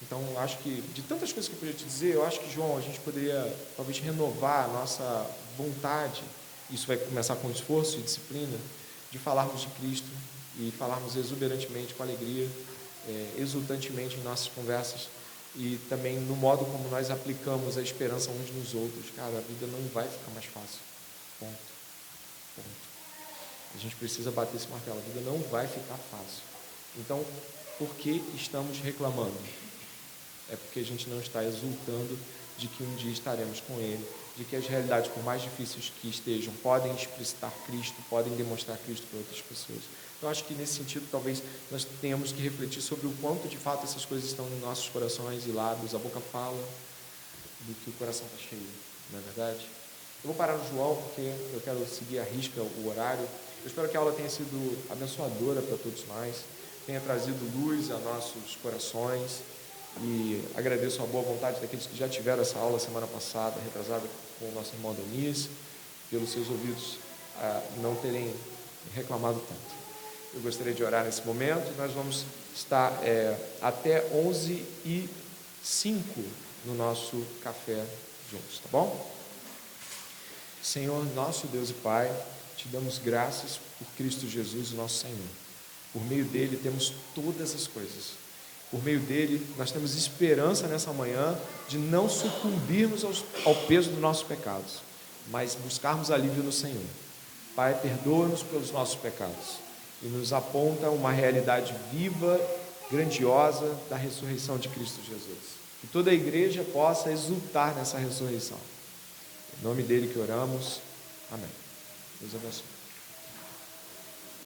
Então, acho que, de tantas coisas que eu podia te dizer, eu acho que, João, a gente poderia, talvez, renovar a nossa vontade, isso vai começar com esforço e disciplina, de falarmos de Cristo e falarmos exuberantemente, com alegria, exultantemente em nossas conversas, e também no modo como nós aplicamos a esperança uns nos outros. Cara, a vida não vai ficar mais fácil. Ponto. A gente precisa bater esse martelo. A vida não vai ficar fácil. Então, por que estamos reclamando? É porque a gente não está exultando de que um dia estaremos com Ele, de que as realidades, por mais difíceis que estejam, podem explicitar Cristo, podem demonstrar Cristo para outras pessoas. Então, acho que nesse sentido, talvez nós tenhamos que refletir sobre o quanto de fato essas coisas estão em nossos corações e lábios. A boca fala do que o coração está cheio, não é verdade? Eu vou parar no João, porque eu quero seguir à risca o horário. Eu espero que a aula tenha sido abençoadora para todos nós, tenha trazido luz a nossos corações, e agradeço a boa vontade daqueles que já tiveram essa aula semana passada, retrasada, com o nosso irmão Dionísio, pelos seus ouvidos não terem reclamado tanto. Eu gostaria de orar nesse momento, e nós vamos estar até 11h05 no nosso café juntos, tá bom? Senhor, nosso Deus e Pai, te damos graças por Cristo Jesus, nosso Senhor. Por meio dele temos todas as coisas. Por meio dele nós temos esperança nessa manhã de não sucumbirmos ao peso dos nossos pecados, mas buscarmos alívio no Senhor. Pai, perdoa-nos pelos nossos pecados e nos aponta uma realidade viva, grandiosa da ressurreição de Cristo Jesus. Que toda a igreja possa exultar nessa ressurreição. Em nome dele que oramos. Amém. Deus abençoe.